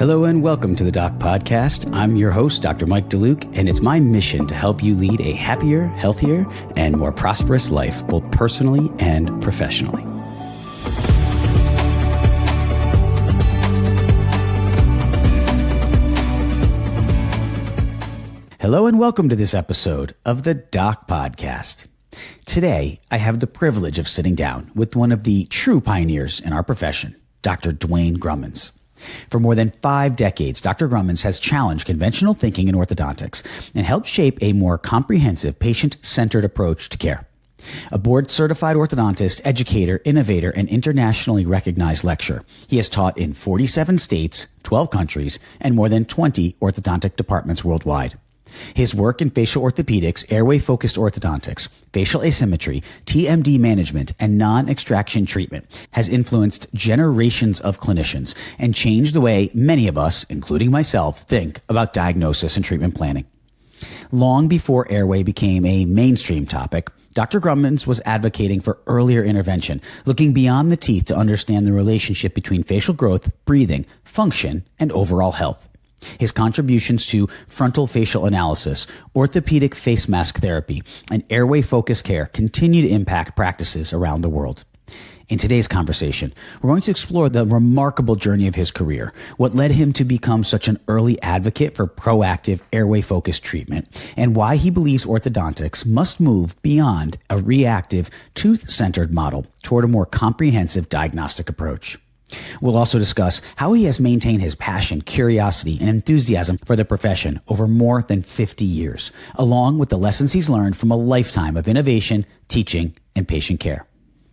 Hello and welcome to the Doc Podcast. I'm your host, Dr. Mike DeLuke, and it's my mission to help you lead a happier, healthier, and more prosperous life, both personally and professionally. Hello and welcome to this episode of the Doc Podcast. Today, I have the privilege of sitting down with one of the true pioneers in our profession, Dr. Duane Grummons. For more than 5 decades, Dr. Grummons has challenged conventional thinking in orthodontics and helped shape a more comprehensive, patient-centered approach to care. A board-certified orthodontist, educator, innovator, and internationally recognized lecturer, he has taught in 47 states, 12 countries, and more than 20 orthodontic departments worldwide. His work in facial orthopedics, airway-focused orthodontics, facial asymmetry, TMD management, and non-extraction treatment has influenced generations of clinicians and changed the way many of us, including myself, think about diagnosis and treatment planning. Long before airway became a mainstream topic, Dr. Grummons was advocating for earlier intervention, looking beyond the teeth to understand the relationship between facial growth, breathing, function, and overall health. His contributions to frontal facial analysis, orthopedic face mask therapy, and airway-focused care continue to impact practices around the world. In today's conversation, we're going to explore the remarkable journey of his career, what led him to become such an early advocate for proactive airway-focused treatment, and why he believes orthodontics must move beyond a reactive, tooth-centered model toward a more comprehensive diagnostic approach. We'll also discuss how he has maintained his passion, curiosity, and enthusiasm for the profession over more than 50 years, along with the lessons he's learned from a lifetime of innovation, teaching, and patient care.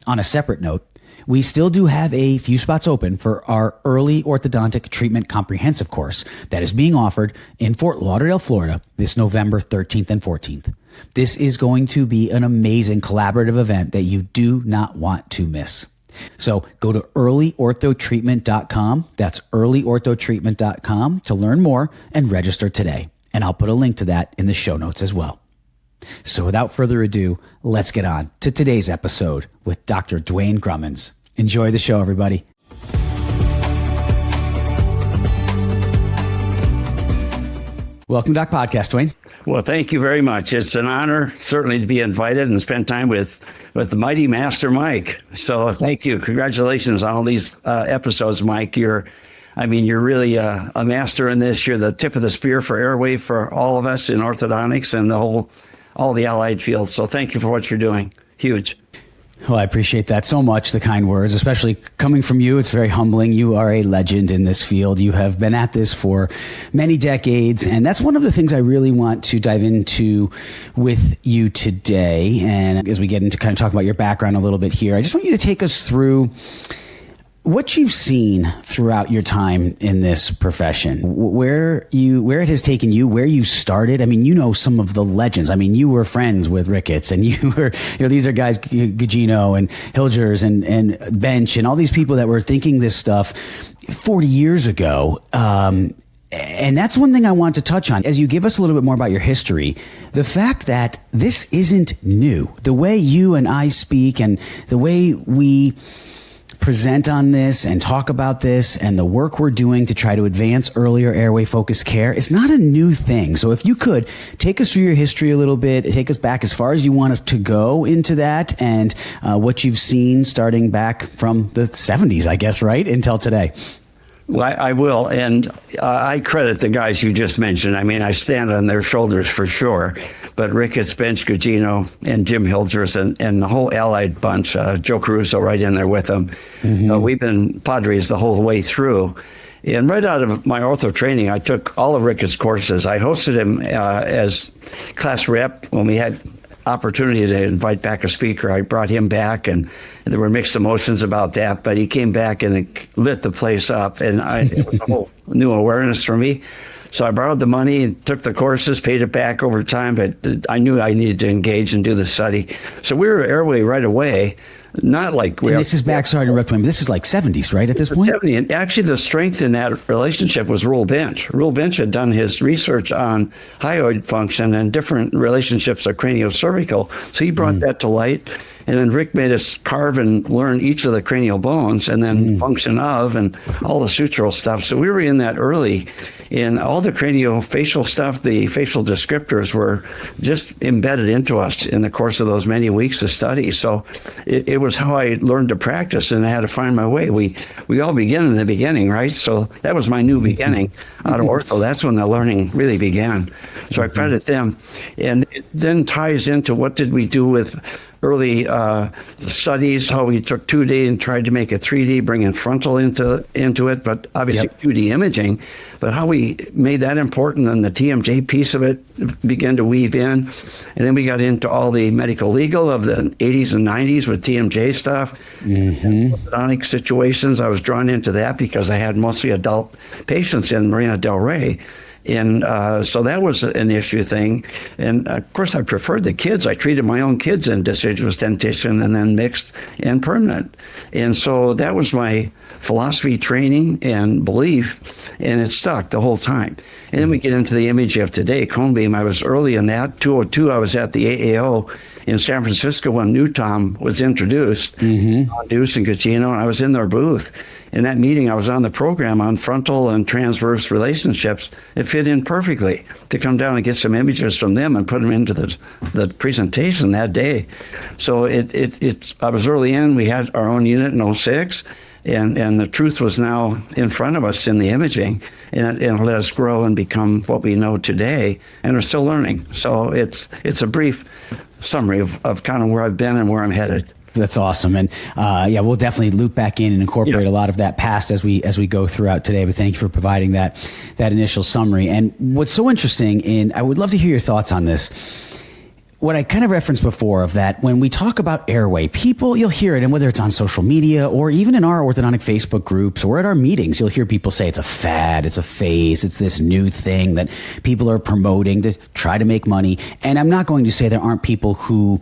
On a separate note, we still do have a few spots open for our early orthodontic treatment comprehensive course that is being offered in Fort Lauderdale, Florida, this November 13th and 14th. This is going to be an amazing collaborative event that you do not want to miss. So go to earlyorthotreatment.com. That's earlyorthotreatment.com to learn more and register today. And I'll put a link to that in the show notes as well. So without further ado, let's get on to today's episode with Dr. Duane Grummons. Enjoy the show, everybody. Welcome to Doc Podcast, Duane. Well, thank you very much. It's an honor, certainly, to be invited and spend time with the mighty Master Mike. So thank you. Congratulations on all these episodes, Mike. You're really a master in this. You're the tip of the spear for airway for all of us in orthodontics and all the allied fields. So thank you for what you're doing. Huge. Well, I appreciate that so much, the kind words, especially coming from you. It's very humbling. You are a legend in this field. You have been at this for many decades, and that's one of the things I really want to dive into with you today. And as we get into kind of talk about your background a little bit here, I just want you to take us through what you've seen throughout your time in this profession, where it has taken you, where you started. I mean, you know some of the legends. I mean, you were friends with Ricketts, and you were, these are guys, Gugino and Hilgers and Bench and all these people that were thinking this stuff 40 years ago. And that's one thing I want to touch on. As you give us a little bit more about your history, the fact that this isn't new, the way you and I speak and the way we present on this and talk about this and the work we're doing to try to advance earlier airway-focused care is not a new thing. So if you could take us through your history a little bit, take us back as far as you want to go into that and what you've seen starting back from the 70s, I guess, right, until today. Well, I will, and I credit the guys you just mentioned. I mean, I stand on their shoulders for sure. But Ricketts, Bench, Gugino, and Jim Hilgers, and the whole allied bunch, Joe Caruso right in there with them. Mm-hmm. We've been Padres the whole way through. And right out of my ortho training, I took all of Ricketts' courses. I hosted him as class rep when we had opportunity to invite back a speaker. I brought him back, and there were mixed emotions about that, but he came back and it lit the place up, and it was a whole new awareness for me. So I borrowed the money and took the courses, paid it back over time, but I knew I needed to engage and do the study. So we were airway right away. Not like we. And this is back. Sorry to interrupt, but this is like 70s, right? At this point, 70. And actually, the strength in that relationship was Rule Bench. Rule Bench had done his research on hyoid function and different relationships of craniocervical, so he brought that to light. And then Rick made us carve and learn each of the cranial bones and then function of and all the sutural stuff. So we were in that early, and all the craniofacial stuff, the facial descriptors were just embedded into us in the course of those many weeks of study. So it was how I learned to practice, and I had to find my way. We all begin in the beginning, right? So that was my new beginning out of ortho. That's when the learning really began. So I credit them. And it then ties into what did we do with early studies, how we took 2D and tried to make it 3D, bringing frontal into it, but obviously 2D imaging, but how we made that important, and the TMJ piece of it began to weave in. And then we got into all the medical legal of the 80s and 90s with TMJ stuff, orthodontic situations. I was drawn into that because I had mostly adult patients in Marina Del Rey. And so that was an issue thing. And of course, I preferred the kids. I treated my own kids in deciduous dentition and then mixed and permanent. And so that was my philosophy, training, and belief. And it stuck the whole time. And then we get into the image of today, cone beam. I was early in that. 2002, I was at the AAO in San Francisco when Newtom was introduced, Deuce and Gugino, and I was in their booth. In that meeting, I was on the program on frontal and transverse relationships. It fit in perfectly to come down and get some images from them and put them into the presentation that day. So I was early in. We had our own unit in 06, and the truth was now in front of us in the imaging, and it let us grow and become what we know today, and we're still learning. So it's a brief summary of kind of where I've been and where I'm headed. That's awesome. And we'll definitely loop back in and incorporate a lot of that past as we go throughout today. But thank you for providing that initial summary. And what's so interesting, and I would love to hear your thoughts on this, what I kind of referenced before of that, when we talk about airway, people, you'll hear it, and whether it's on social media or even in our orthodontic Facebook groups or at our meetings, you'll hear people say it's a fad, it's a phase, it's this new thing that people are promoting to try to make money. And I'm not going to say there aren't people who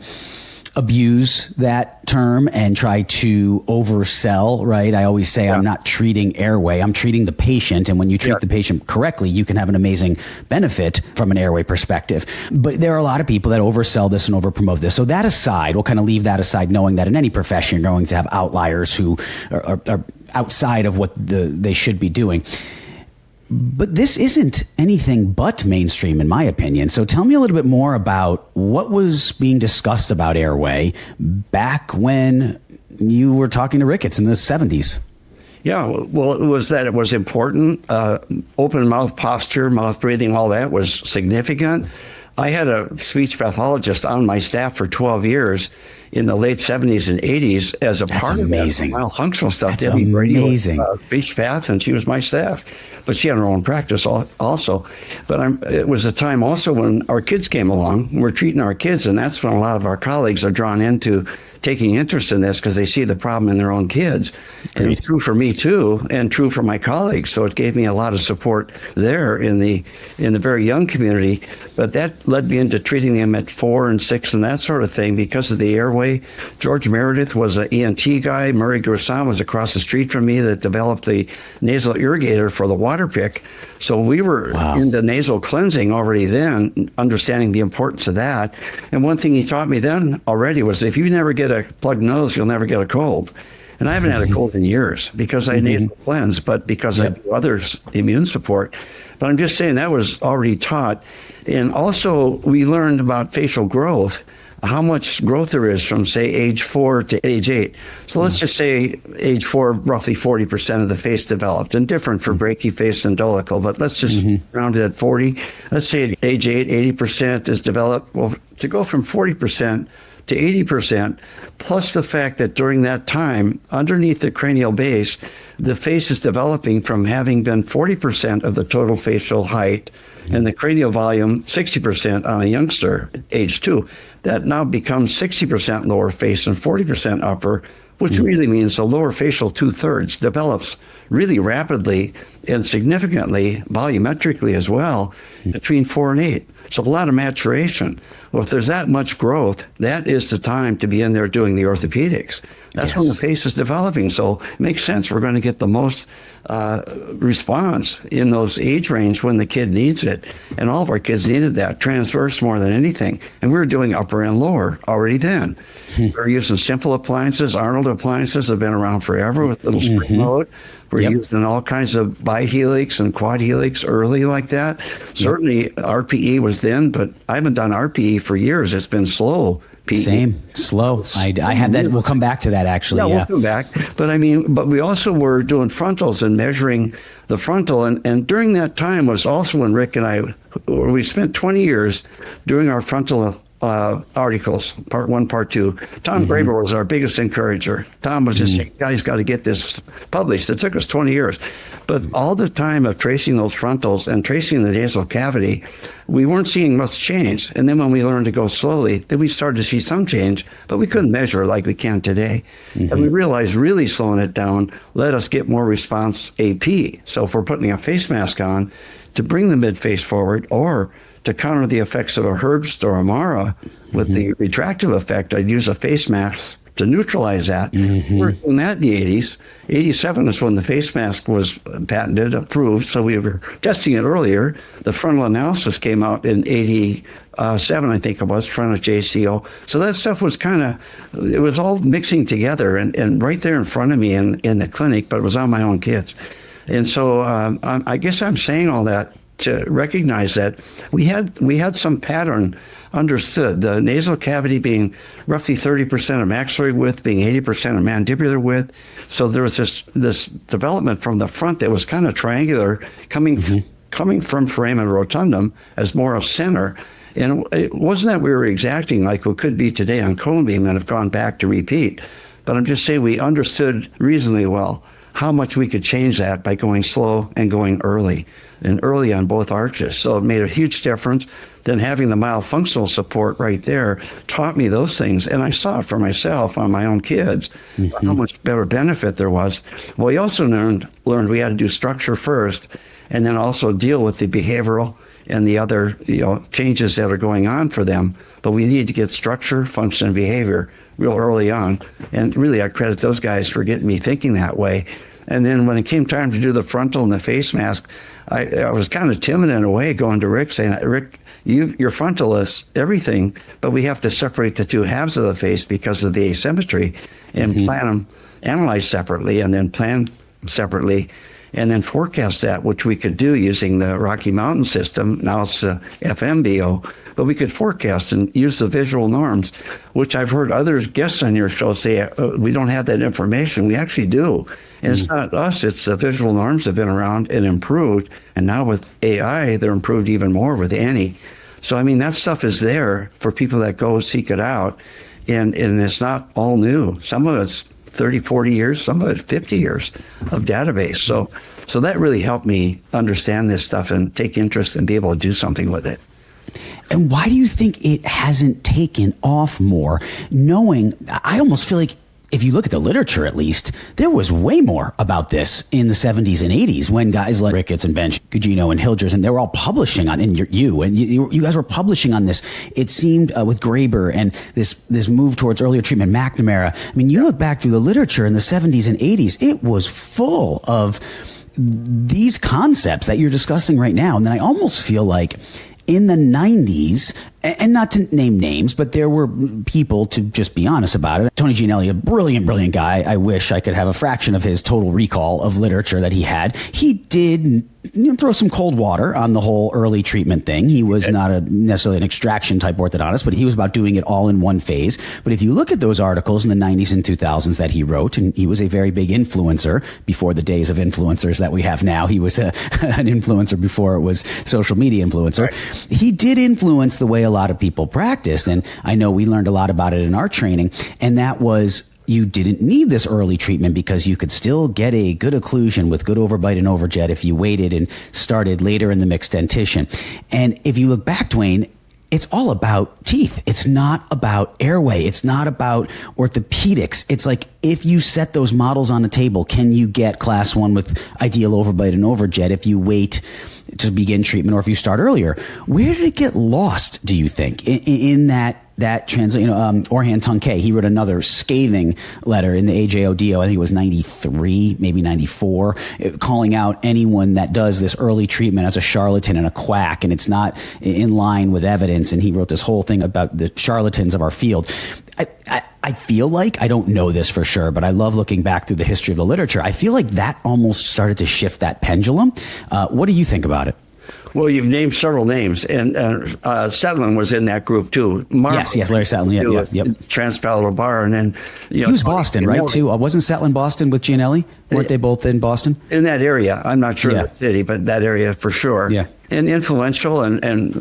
abuse that term and try to oversell, right? I always say I'm not treating airway, I'm treating the patient. And when you treat the patient correctly, you can have an amazing benefit from an airway perspective. But there are a lot of people that oversell this and overpromote this. So that aside, we'll kind of leave that aside, knowing that in any profession, you're going to have outliers who are outside of what they should be doing. But this isn't anything but mainstream, in my opinion. So tell me a little bit more about what was being discussed about airway back when you were talking to Ricketts in the 70s. Yeah, well, it was important. Open mouth posture, mouth breathing, all that was significant. I had a speech pathologist on my staff for 12 years in the late 70s and 80s as a part of that functional stuff. That's amazing. Speech path, and she was my staff. But she had her own practice also. But it was a time also when our kids came along. We're treating our kids, and that's when a lot of our colleagues are drawn into taking interest in this because they see the problem in their own kids. And it's true for me too, and true for my colleagues. So it gave me a lot of support there in the very young community. But that led me into treating them at 4 and 6 and that sort of thing because of the airway. George Meredith was an ENT guy. Murray Gerson was across the street from me that developed the nasal irrigator for the water pick. So we were into nasal cleansing already then, understanding the importance of that. And one thing he taught me then already was if you never get a plugged nose, you'll never get a cold. And I haven't had a cold in years because I nasal cleanse, but because I do others immune support. But I'm just saying that was already taught. And also we learned about facial growth, how much growth there is from, say, age 4 to age 8. So let's just say age 4, roughly 40% of the face developed, and different for brachyface and dolical, but let's just round it at 40. Let's say at age 8, 80% is developed. Well, to go from 40% to 80%, plus the fact that during that time, underneath the cranial base, the face is developing from having been 40% of the total facial height and the cranial volume 60% on a youngster, age 2. That now becomes 60% lower face and 40% upper, which really means the lower facial 2/3 develops really rapidly and significantly, volumetrically as well, between 4 and 8. So a lot of maturation. Well, if there's that much growth, that is the time to be in there doing the orthopedics. That's when the face is developing. So it makes sense. We're going to get the most response in those age range when the kid needs it. And all of our kids needed that transverse more than anything. And we were doing upper and lower already then. We're using simple appliances. Arnold appliances have been around forever with little spring mode. We're using all kinds of bihelix and quad helix early like that. Certainly RPE was then, but I haven't done RPE for years. It's been slow. Same, slow. I had that. We'll come back to that actually. We'll come back. But but we also were doing frontals and measuring the frontal. And during that time was also when Rick and I, we spent 20 years doing our frontal articles, part 1, part 2. Tom Graber was our biggest encourager. Tom was just saying, guys, got to get this published. It took us 20 years. But all the time of tracing those frontals and tracing the nasal cavity, we weren't seeing much change. And then when we learned to go slowly, then we started to see some change, but we couldn't measure like we can today. And we realized really slowing it down let us get more response AP. So if we're putting a face mask on to bring the mid-face forward, or to counter the effects of a Herbst or a Mara with the retractive effect, I'd use a face mask to neutralize that. We're doing that in the 80s. 87 is when the face mask was patented, approved, so we were testing it earlier. The frontal analysis came out in 87, I think it was, front of JCO. So that stuff was it was all mixing together and right there in front of me in the clinic, but it was on my own kids. And so I guess I'm saying all that to recognize that we had some pattern understood. The nasal cavity being roughly 30% of maxillary width, being 80% of mandibular width. So there was this development from the front that was kind of triangular, coming from foramen rotundum as more of center. And it wasn't that we were exacting like we could be today on cone beam and have gone back to repeat. But I'm just saying we understood reasonably well how much we could change that by going slow and going early, and early on both arches. So it made a huge difference. Then having the mild functional support right there taught me those things. And I saw it for myself on my own kids, how much better benefit there was. Well, we also learned we had to do structure first, and then also deal with the behavioral and the other changes that are going on for them. But we need to get structure, function, and behavior real early on. And really, I credit those guys for getting me thinking that way. And then when it came time to do the frontal and the face mask, I was kind of timid in a way, going to Rick, saying, Rick, your frontal is everything, but we have to separate the two halves of the face because of the asymmetry, and plan them, analyze separately, and then plan separately, and then forecast that, which we could do using the Rocky Mountain system. Now it's the FMBO, but we could forecast and use the visual norms, which I've heard other guests on your show say, we don't have that information. We actually do. And it's not us, it's the visual norms have been around and improved. And now with AI, they're improved even more with Annie. So, that stuff is there for people that go seek it out. And it's not all new. Some of it's 30, 40 years, some of it 50 years of database. So that really helped me understand this stuff and take interest and be able to do something with it. And why do you think it hasn't taken off more? Knowing, I almost feel like if you look at the literature, at least, there was way more about this in the 70s and 80s when guys like Ricketts and Bench, Gugino and Hilgers, and they were all publishing on, and you guys were publishing on this. It seemed with Graber and this move towards earlier treatment, McNamara. You look back through the literature in the 70s and 80s, it was full of these concepts that you're discussing right now. And then I almost feel like in the 90s, and not to name names, but there were people, to just be honest about it. Tony Gianelli, a brilliant guy. I wish I could have a fraction of his total recall of literature that he had. He did throw some cold water on the whole early treatment thing. He was not necessarily an extraction type orthodontist, but he was about doing it all in one phase. But if you look at those articles in the 90s and 2000s that he wrote, and he was a very big influencer before the days of influencers that we have now. He was an influencer before it was social media influencer. Right. He did influence the way a lot of people practiced. And I know we learned a lot about it in our training. And that was, you didn't need this early treatment because you could still get a good occlusion with good overbite and overjet if you waited and started later in the mixed dentition. And if you look back, Duane, it's all about teeth. It's not about airway. It's not about orthopedics. It's like, if you set those models on the table, can you get class 1 with ideal overbite and overjet if you wait to begin treatment or if you start earlier? Where did it get lost, do you think, in that that translate, Orhan Tunkay, he wrote another scathing letter in the AJODO, I think it was 93, maybe 94, calling out anyone that does this early treatment as a charlatan and a quack, and it's not in line with evidence. And he wrote this whole thing about the charlatans of our field. I feel like, I don't know this for sure, but I love looking back through the history of the literature. I feel like that almost started to shift that pendulum. What do you think about it? Well, you've named several names, and Setlin was in that group too. Yes, Larry Setlin, yep. Transpalatal bar, and then he was Boston, right? Too. Wasn't Setlin Boston with Gianelli? Weren't they both in Boston? In that area, I'm not sure the city, but that area for sure. Yeah, and influential, and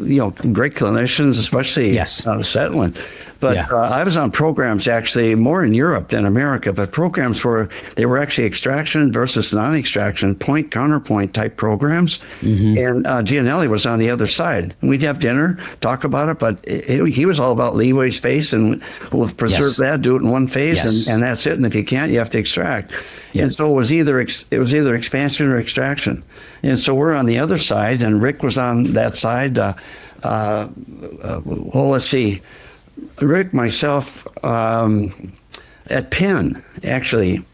great clinicians, especially Setlin. But I was on programs actually more in Europe than America, but programs where they were actually extraction versus non-extraction, point counterpoint type programs. And Gianelli was on the other side. We'd have dinner, talk about it, but he was all about leeway space, and we'll preserve that, do it in one phase, and that's it. And if you can't, you have to extract. And so it was either expansion or extraction. And so we're on the other side, and Rick was on that side. Let's see. Rick, myself, at Penn, actually.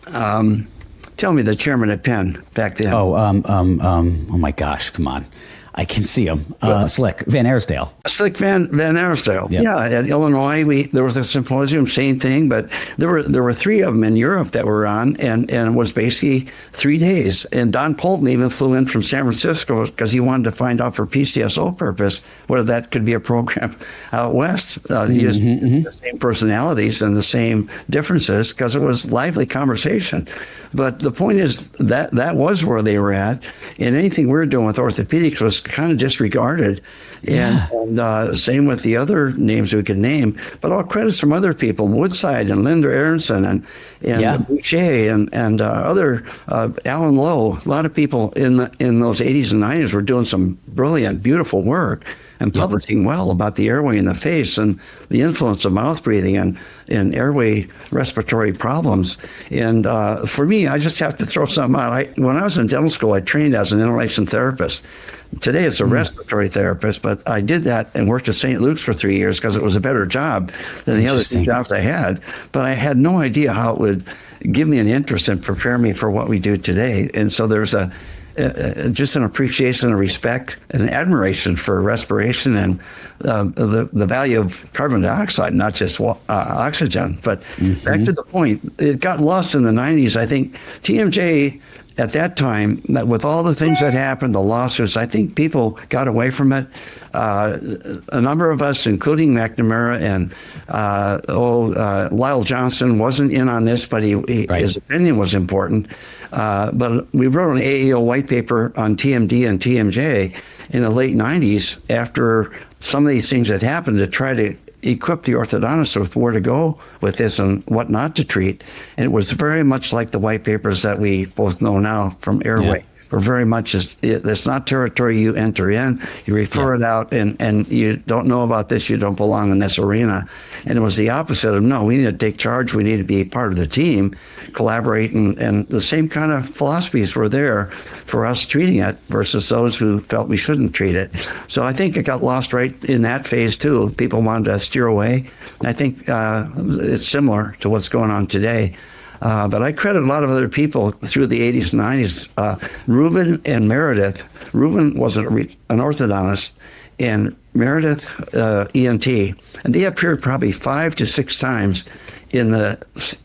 Tell me the chairman at Penn back then. Oh my gosh, come on. I can see him. Slick Van Arsdale. Slick Van Arsdale. Yep. Yeah, at Illinois, there was a symposium, same thing, but there were three of them in Europe that were on, and it was basically 3 days. And Don Polton even flew in from San Francisco because he wanted to find out for PCSO purpose whether that could be a program out west. The same personalities and the same differences, because it was lively conversation. But the point is that was where they were at, and anything we were doing with orthopedics was kind of disregarded. And same with the other names we could name, but all credits from other people, Woodside and Linda Aronson and Boucher and other Alan Lowe. A lot of people in those 80s and 90s were doing some brilliant, beautiful work and publishing well about the airway in the face and the influence of mouth breathing and airway respiratory problems. And for me, I just have to throw something out. When I was in dental school, I trained as an inhalation therapist. Today it's a respiratory therapist, but I did that and worked at St. Luke's for 3 years because it was a better job than the other 2 jobs I had. But I had no idea how it would give me an interest and prepare me for what we do today. And so there's just an appreciation and respect and admiration for respiration and the value of carbon dioxide, not just oxygen. But back to the point, it got lost in the 90s. I think TMJ at that time, with all the things that happened, the lawsuits, I think people got away from it. A number of us, including McNamara and Lyle Johnson, wasn't in on this, but his opinion was important. But we wrote an AAO white paper on TMD and TMJ in the late 90s after some of these things had happened to try to equip the orthodontist with where to go with this and what not to treat. And it was very much like the white papers that we both know now from airway. Yeah. We're very much, it's not territory you enter in, you refer it out, and you don't know about this, you don't belong in this arena. And it was the opposite of, no, we need to take charge, we need to be part of the team, collaborate, and the same kind of philosophies were there for us treating it versus those who felt we shouldn't treat it. So I think it got lost right in that phase too. People wanted to steer away, and I think it's similar to what's going on today. But I credit a lot of other people through the 80s and 90s. Reuben and Meredith. Reuben was an orthodontist, and Meredith, ENT. And they appeared probably 5 to 6 times in the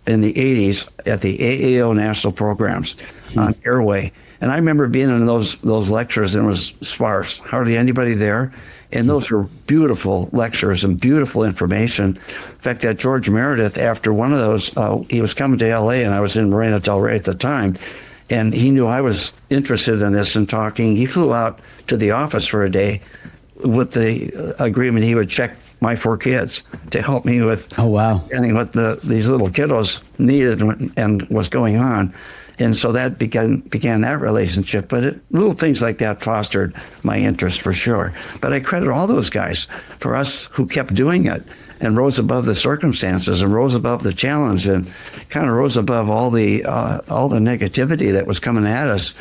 80s at the AAO national programs on airway. And I remember being in those lectures, and it was sparse, hardly anybody there. And those were beautiful lectures and beautiful information. In fact, at George Meredith, after one of those, he was coming to LA, and I was in Marina Del Rey at the time, and he knew I was interested in this and talking. He flew out to the office for a day with the agreement he would check my 4 kids to help me with understanding what these little kiddos needed and was going on. And so that began that relationship. But little things like that fostered my interest for sure. But I credit all those guys for us who kept doing it and rose above the circumstances and rose above the challenge and kind of rose above all the negativity that was coming at us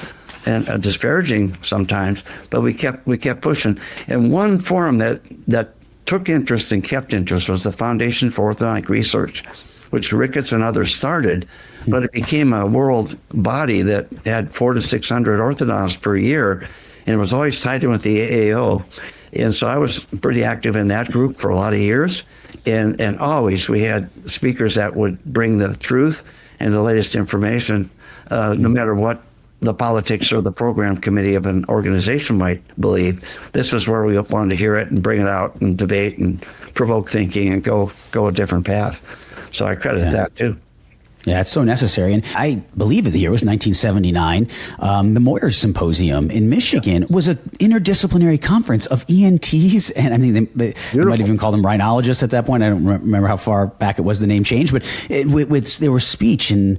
and disparaging sometimes. But we kept pushing. And one forum that took interest and kept interest was the Foundation for Orthodontic Research, which Ricketts and others started, but it became a world body that had 400 to 600 orthodontists per year, and it was always tied in with the AAO. And so I was pretty active in that group for a lot of years, and always we had speakers that would bring the truth and the latest information, no matter what the politics or the program committee of an organization might believe. This is where we wanted to hear it and bring it out and debate and provoke thinking and go a different path. So I credit that too. Yeah, it's so necessary. And I believe the year was 1979. The Moyers Symposium in Michigan was an interdisciplinary conference of ENTs. And I mean, they might even call them rhinologists at that point. I don't remember how far back it was the name changed, but there was speech and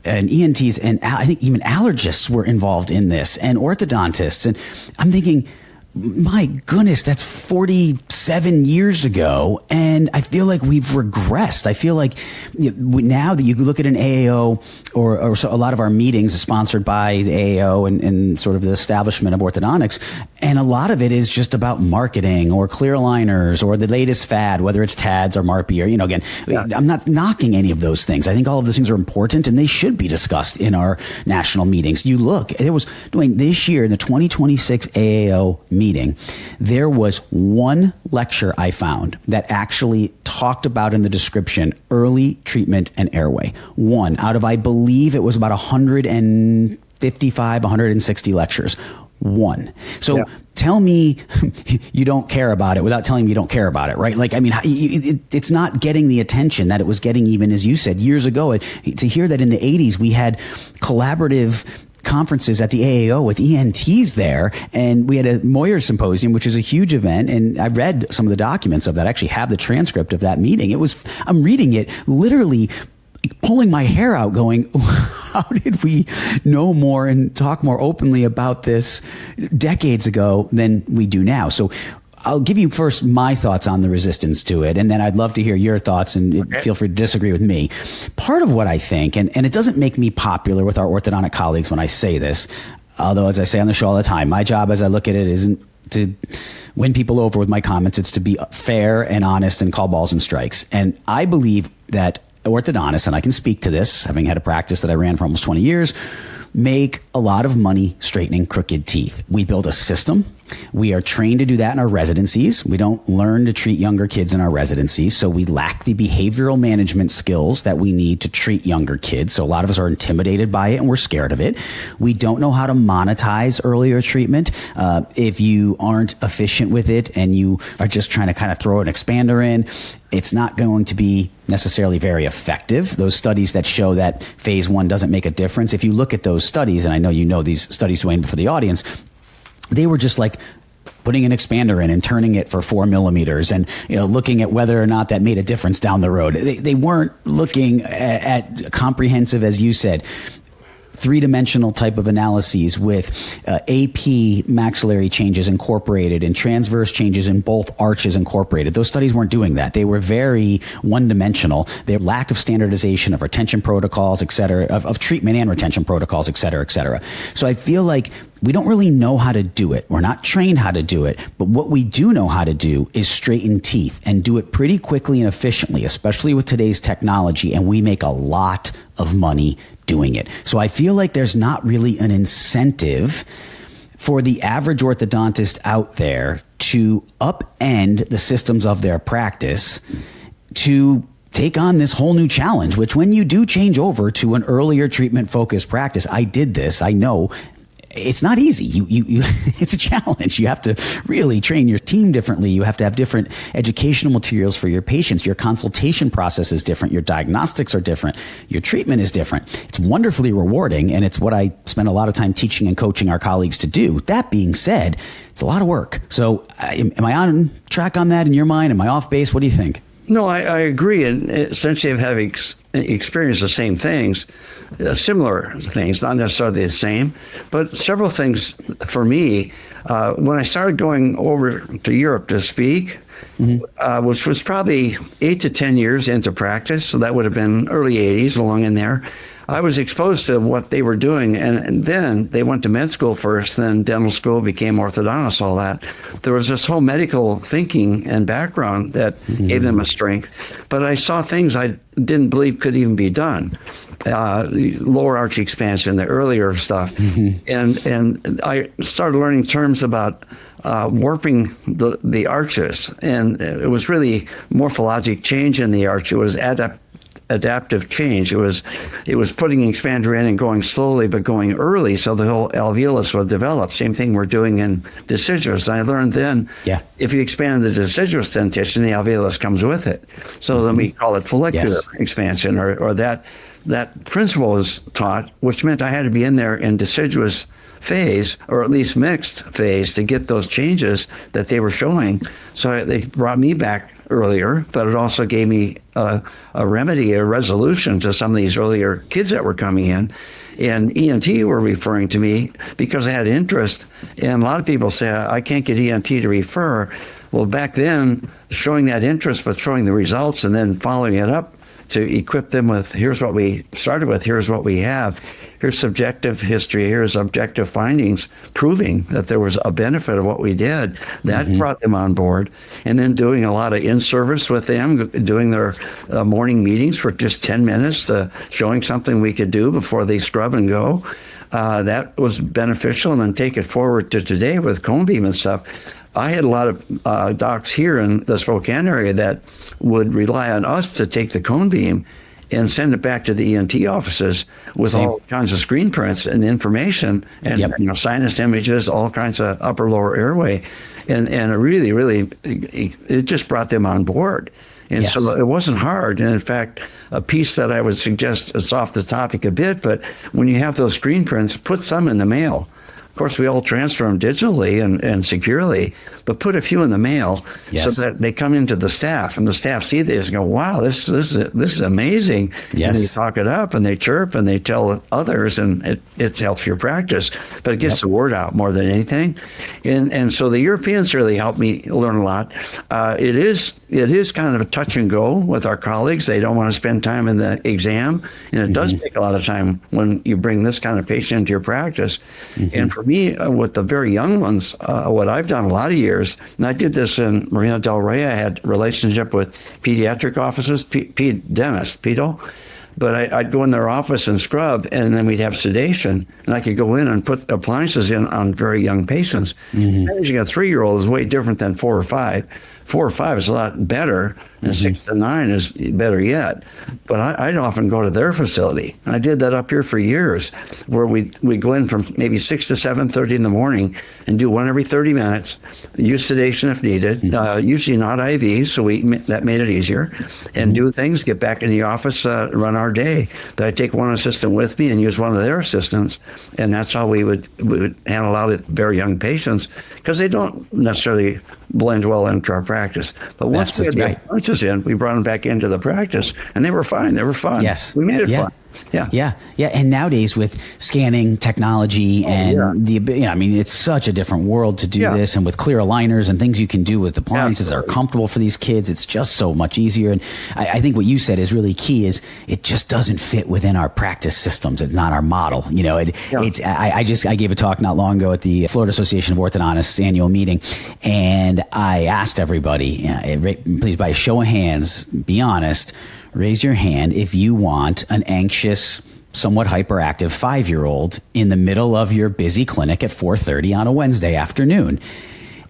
ENTs, and I think even allergists were involved in this, and orthodontists. And I'm thinking, my goodness, that's 47 years ago, and I feel like we've regressed. I feel like now that you look at an AAO or so, a lot of our meetings are sponsored by the AAO and sort of the establishment of orthodontics, and a lot of it is just about marketing or clear aligners or the latest fad, whether it's TADS or MARPI or, again, I'm not knocking any of those things. I think all of those things are important and they should be discussed in our national meetings. You look, there was, Duane, this year in the 2026 AAO meeting, there was one lecture I found that actually talked about in the description early treatment and airway. One out of, I believe it was about 155, 160 lectures. One. So tell me you don't care about it without telling me you don't care about it, right? Like, I mean, it's not getting the attention that it was getting, even as you said, years ago. To hear that in the 80s we had collaborative conferences at the AAO with ENTs there, and we had a Moyers Symposium, which is a huge event, and I read some of the documents of that. I actually have the transcript of that meeting. I'm reading it literally pulling my hair out going, how did we know more and talk more openly about this decades ago than we do now? So I'll give you first my thoughts on the resistance to it, and then I'd love to hear your thoughts, and feel free to disagree with me. Part of what I think, and it doesn't make me popular with our orthodontic colleagues when I say this, although as I say on the show all the time, my job as I look at it isn't to win people over with my comments. It's to be fair and honest and call balls and strikes. And I believe that orthodontists, and I can speak to this, having had a practice that I ran for almost 20 years, make a lot of money straightening crooked teeth. We build a system. We are trained to do that in our residencies. We don't learn to treat younger kids in our residencies, so we lack the behavioral management skills that we need to treat younger kids. So a lot of us are intimidated by it and we're scared of it. We don't know how to monetize earlier treatment. If you aren't efficient with it and you are just trying to kind of throw an expander in, it's not going to be necessarily very effective. Those studies that show that phase 1 doesn't make a difference, if you look at those studies, and I know you know these studies, Duane, but for the audience, they were just like putting an expander in and turning it for 4 millimeters and, looking at whether or not that made a difference down the road. They weren't looking at comprehensive, as you said, three-dimensional type of analyses with AP maxillary changes incorporated and transverse changes in both arches incorporated. Those studies weren't doing that. They were very one-dimensional. Their lack of standardization of retention protocols, et cetera, of treatment and retention protocols, et cetera, et cetera. So I feel like we don't really know how to do it. We're not trained how to do it. But what we do know how to do is straighten teeth and do it pretty quickly and efficiently, especially with today's technology. And we make a lot of money doing it. So I feel like there's not really an incentive for the average orthodontist out there to upend the systems of their practice to take on this whole new challenge, which when you do change over to an earlier treatment focused practice, I did this, I know, it's not easy. You it's a challenge. You have to really train your team differently. You have to have different educational materials for your patients. Your consultation process is different. Your diagnostics are different. Your treatment is different. It's wonderfully rewarding, and it's what I spend a lot of time teaching and coaching our colleagues to do. That being said, it's a lot of work. So am I on track on that in your mind? Am I off base? What do you think? No, I agree. And essentially, of having experienced the same things, similar things, not necessarily the same, but several things for me. When I started going over to Europe to speak, which was probably 8 to 10 years into practice, so that would have been early 80s, along in there, I was exposed to what they were doing, and then they went to med school first, then dental school, became orthodontist, all that. There was this whole medical thinking and background that gave them a strength. But I saw things I didn't believe could even be done. Lower arch expansion, the earlier stuff. And I started learning terms about warping the arches. And it was really morphologic change in the arch. It was adaptive change. It was putting an expander in and going slowly, but going early, so the whole alveolus would develop. Same thing we're doing in deciduous. And I learned then, if you expand the deciduous dentition, the alveolus comes with it. So then we call it follicular expansion, or that principle was taught, which meant I had to be in there in deciduous phase, or at least mixed phase, to get those changes that they were showing. So they brought me back earlier, but it also gave me a remedy, a resolution to some of these earlier kids that were coming in. And ENT were referring to me because I had interest. And a lot of people say, I can't get ENT to refer. Well, back then, showing that interest, but showing the results and then following it up to equip them with, here's what we started with, here's what we have. Here's subjective history, here's objective findings proving that there was a benefit of what we did. That brought them on board. And then doing a lot of in-service with them, doing their morning meetings for just 10 minutes, showing something we could do before they scrub and go. That was beneficial. And then take it forward to today with cone beam and stuff. I had a lot of docs here in the Spokane area that would rely on us to take the cone beam and send it back to the ENT offices with all kinds of screen prints and information and sinus images, all kinds of upper lower airway, and it really it just brought them on board. And so it wasn't hard. And in fact, a piece that I would suggest is off the topic a bit, but when you have those screen prints, put some in the mail. Of course, we all transfer them digitally and securely, but put a few in the mail so that they come into the staff, and the staff see this and go, "Wow, this is amazing!" And they talk it up, and they chirp, and they tell others, and it helps your practice. But it gets the word out more than anything, and so the Europeans really helped me learn a lot. It is kind of a touch and go with our colleagues. They don't want to spend time in the exam, and it does take a lot of time when you bring this kind of patient into your practice. And for me, with the very young ones, what I've done a lot of years, and I did this in Marina Del Rey. I had relationship with pediatric offices, dentists, pedo. But I'd go in their office and scrub, and then we'd have sedation, and I could go in and put appliances in on very young patients. Managing a 3-year-old is way different than 4 or 5. 4 or 5 is a lot better, and 6 to 9 is better yet. But I'd often go to their facility, and I did that up here for years, where we'd go in from maybe 6 to 7:30 in the morning and do one every 30 minutes, use sedation if needed, usually not IV, so that made it easier, and do things, get back in the office, run our day. But I'd take one assistant with me and use one of their assistants, and that's how we would handle a lot of very young patients, because they don't necessarily blend well into our practice. But once we had the approaches in, we brought them back into the practice, and they were fine. They were fun. Yes. We made it fun. Yeah. And nowadays with scanning technology and it's such a different world to do this, and with clear aligners and things you can do with appliances that are comfortable for these kids, it's just so much easier. And I think what you said is really key, is it just doesn't fit within our practice systems. It's not our model. I gave a talk not long ago at the Florida Association of Orthodontists annual meeting, and I asked everybody, please, by show of hands, be honest, raise your hand if you want an anxious, somewhat hyperactive 5-year-old in the middle of your busy clinic at 4:30 on a Wednesday afternoon.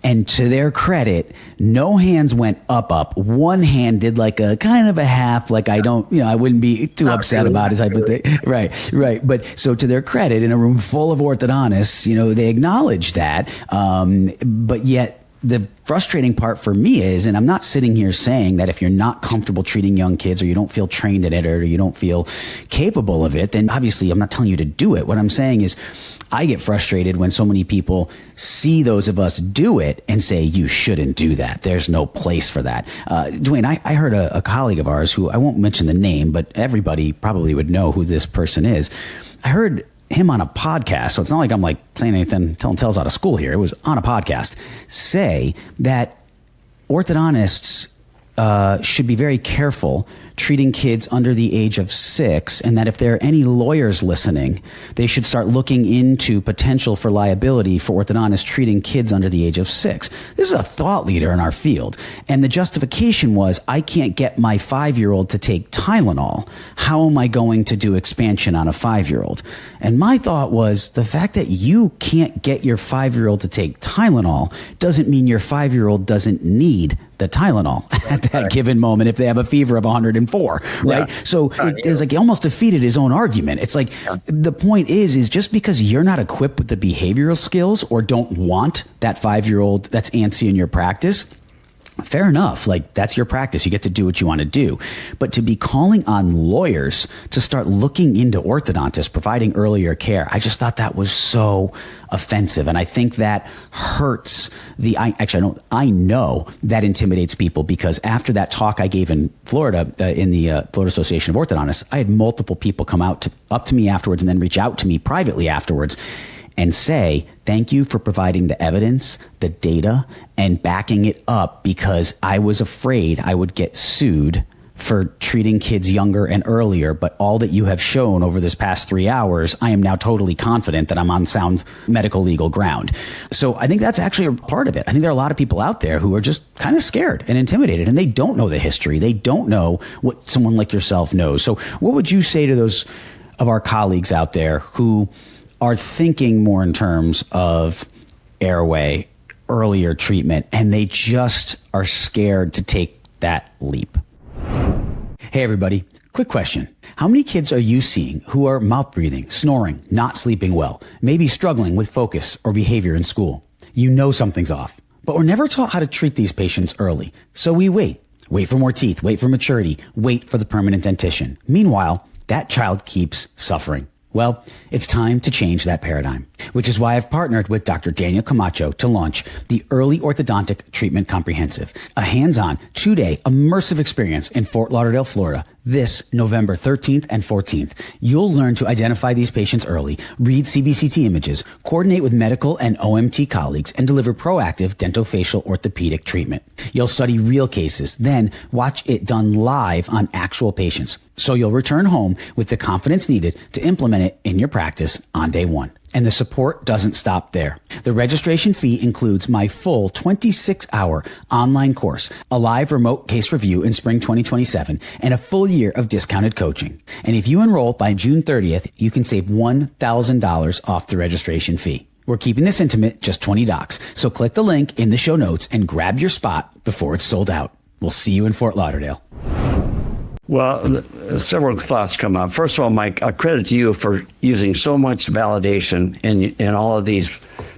And to their credit, no hands went up. One hand did like a kind of a half, like I wouldn't be too upset about it type of thing. Right. But so to their credit, in a room full of orthodontists, they acknowledged that. But yet, the frustrating part for me is, and I'm not sitting here saying that if you're not comfortable treating young kids, or you don't feel trained at it, or you don't feel capable of it, then obviously I'm not telling you to do it. What I'm saying is, I get frustrated when so many people see those of us do it and say, you shouldn't do that. There's no place for that. Duane, I heard a colleague of ours, who I won't mention the name, but everybody probably would know who this person is. I heard him on a podcast, so it's not like I'm saying anything, telling tales out of school here. It was on a podcast, say that orthodontists should be very careful treating kids under the age of 6, and that if there are any lawyers listening, they should start looking into potential for liability for orthodontists treating kids under the age of 6. This is a thought leader in our field. And the justification was, I can't get my 5-year-old to take Tylenol. How am I going to do expansion on a 5-year-old? And my thought was, the fact that you can't get your 5-year-old to take Tylenol doesn't mean your 5-year-old doesn't need the Tylenol at that given moment if they have a fever of 104, right? So it's like he almost defeated his own argument. It's like the point is just because you're not equipped with the behavioral skills or don't want that 5-year-old that's antsy in your practice, fair enough. Like, that's your practice. You get to do what you want to do. But to be calling on lawyers to start looking into orthodontists, providing earlier care, I just thought that was so offensive. And I think that hurts I know that intimidates people, because after that talk I gave in Florida, in the Florida Association of Orthodontists, I had multiple people come up to me afterwards and then reach out to me privately afterwards and say, thank you for providing the evidence, the data, and backing it up, because I was afraid I would get sued for treating kids younger and earlier. But all that you have shown over this past 3 hours, I am now totally confident that I'm on sound medical legal ground. So I think that's actually a part of it. I think there are a lot of people out there who are just kind of scared and intimidated, and they don't know the history. They don't know what someone like yourself knows. So what would you say to those of our colleagues out there who are thinking more in terms of airway, earlier treatment, and they just are scared to take that leap? Hey, everybody. Quick question. How many kids are you seeing who are mouth breathing, snoring, not sleeping well, maybe struggling with focus or behavior in school? You know something's off, but we're never taught how to treat these patients early. So we wait for more teeth, wait for maturity, wait for the permanent dentition. Meanwhile, that child keeps suffering. Well, it's time to change that paradigm, which is why I've partnered with Dr. Daniel Camacho to launch the Early Orthodontic Treatment Comprehensive, a hands-on, 2-day immersive experience in Fort Lauderdale, Florida, this November 13th and 14th. You'll learn to identify these patients early, read CBCT images, coordinate with medical and OMT colleagues, and deliver proactive dentofacial orthopedic treatment. You'll study real cases, then watch it done live on actual patients. So you'll return home with the confidence needed to implement it in your practice on day one. And the support doesn't stop there. The registration fee includes my full 26-hour online course, a live remote case review in spring 2027, and a full year of discounted coaching. And if you enroll by June 30th, you can save $1,000 off the registration fee. We're keeping this intimate, just $20. So click the link in the show notes and grab your spot before it's sold out. We'll see you in Fort Lauderdale. Well, several thoughts come up. First of all, Mike, I credit to you for using so much validation in all of these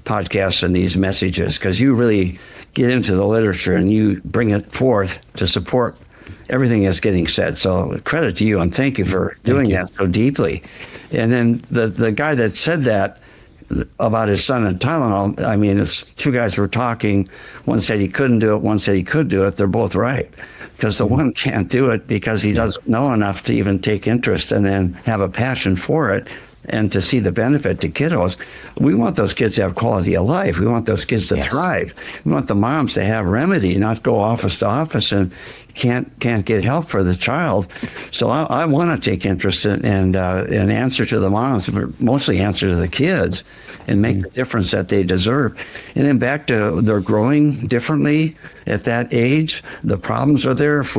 podcasts and these messages, because you really get into the literature and you bring it forth to support everything that's getting said. So credit to you, and thank you for doing that so deeply. And then the guy that said that about his son and Tylenol, I mean, it's two guys were talking. One said he couldn't do it. One said he could do it. They're both right. Because the one can't do it because he doesn't know enough to even take interest and then have a passion for it and to see the benefit to kiddos. We want those kids to have quality of life. We want those kids to thrive. We want the moms to have remedy, not go office to office and can't get help for the child. So I want to take interest in answer to the moms, but mostly answer to the kids, and make the difference that they deserve. And then back to they're growing differently at that age. The problems are there. If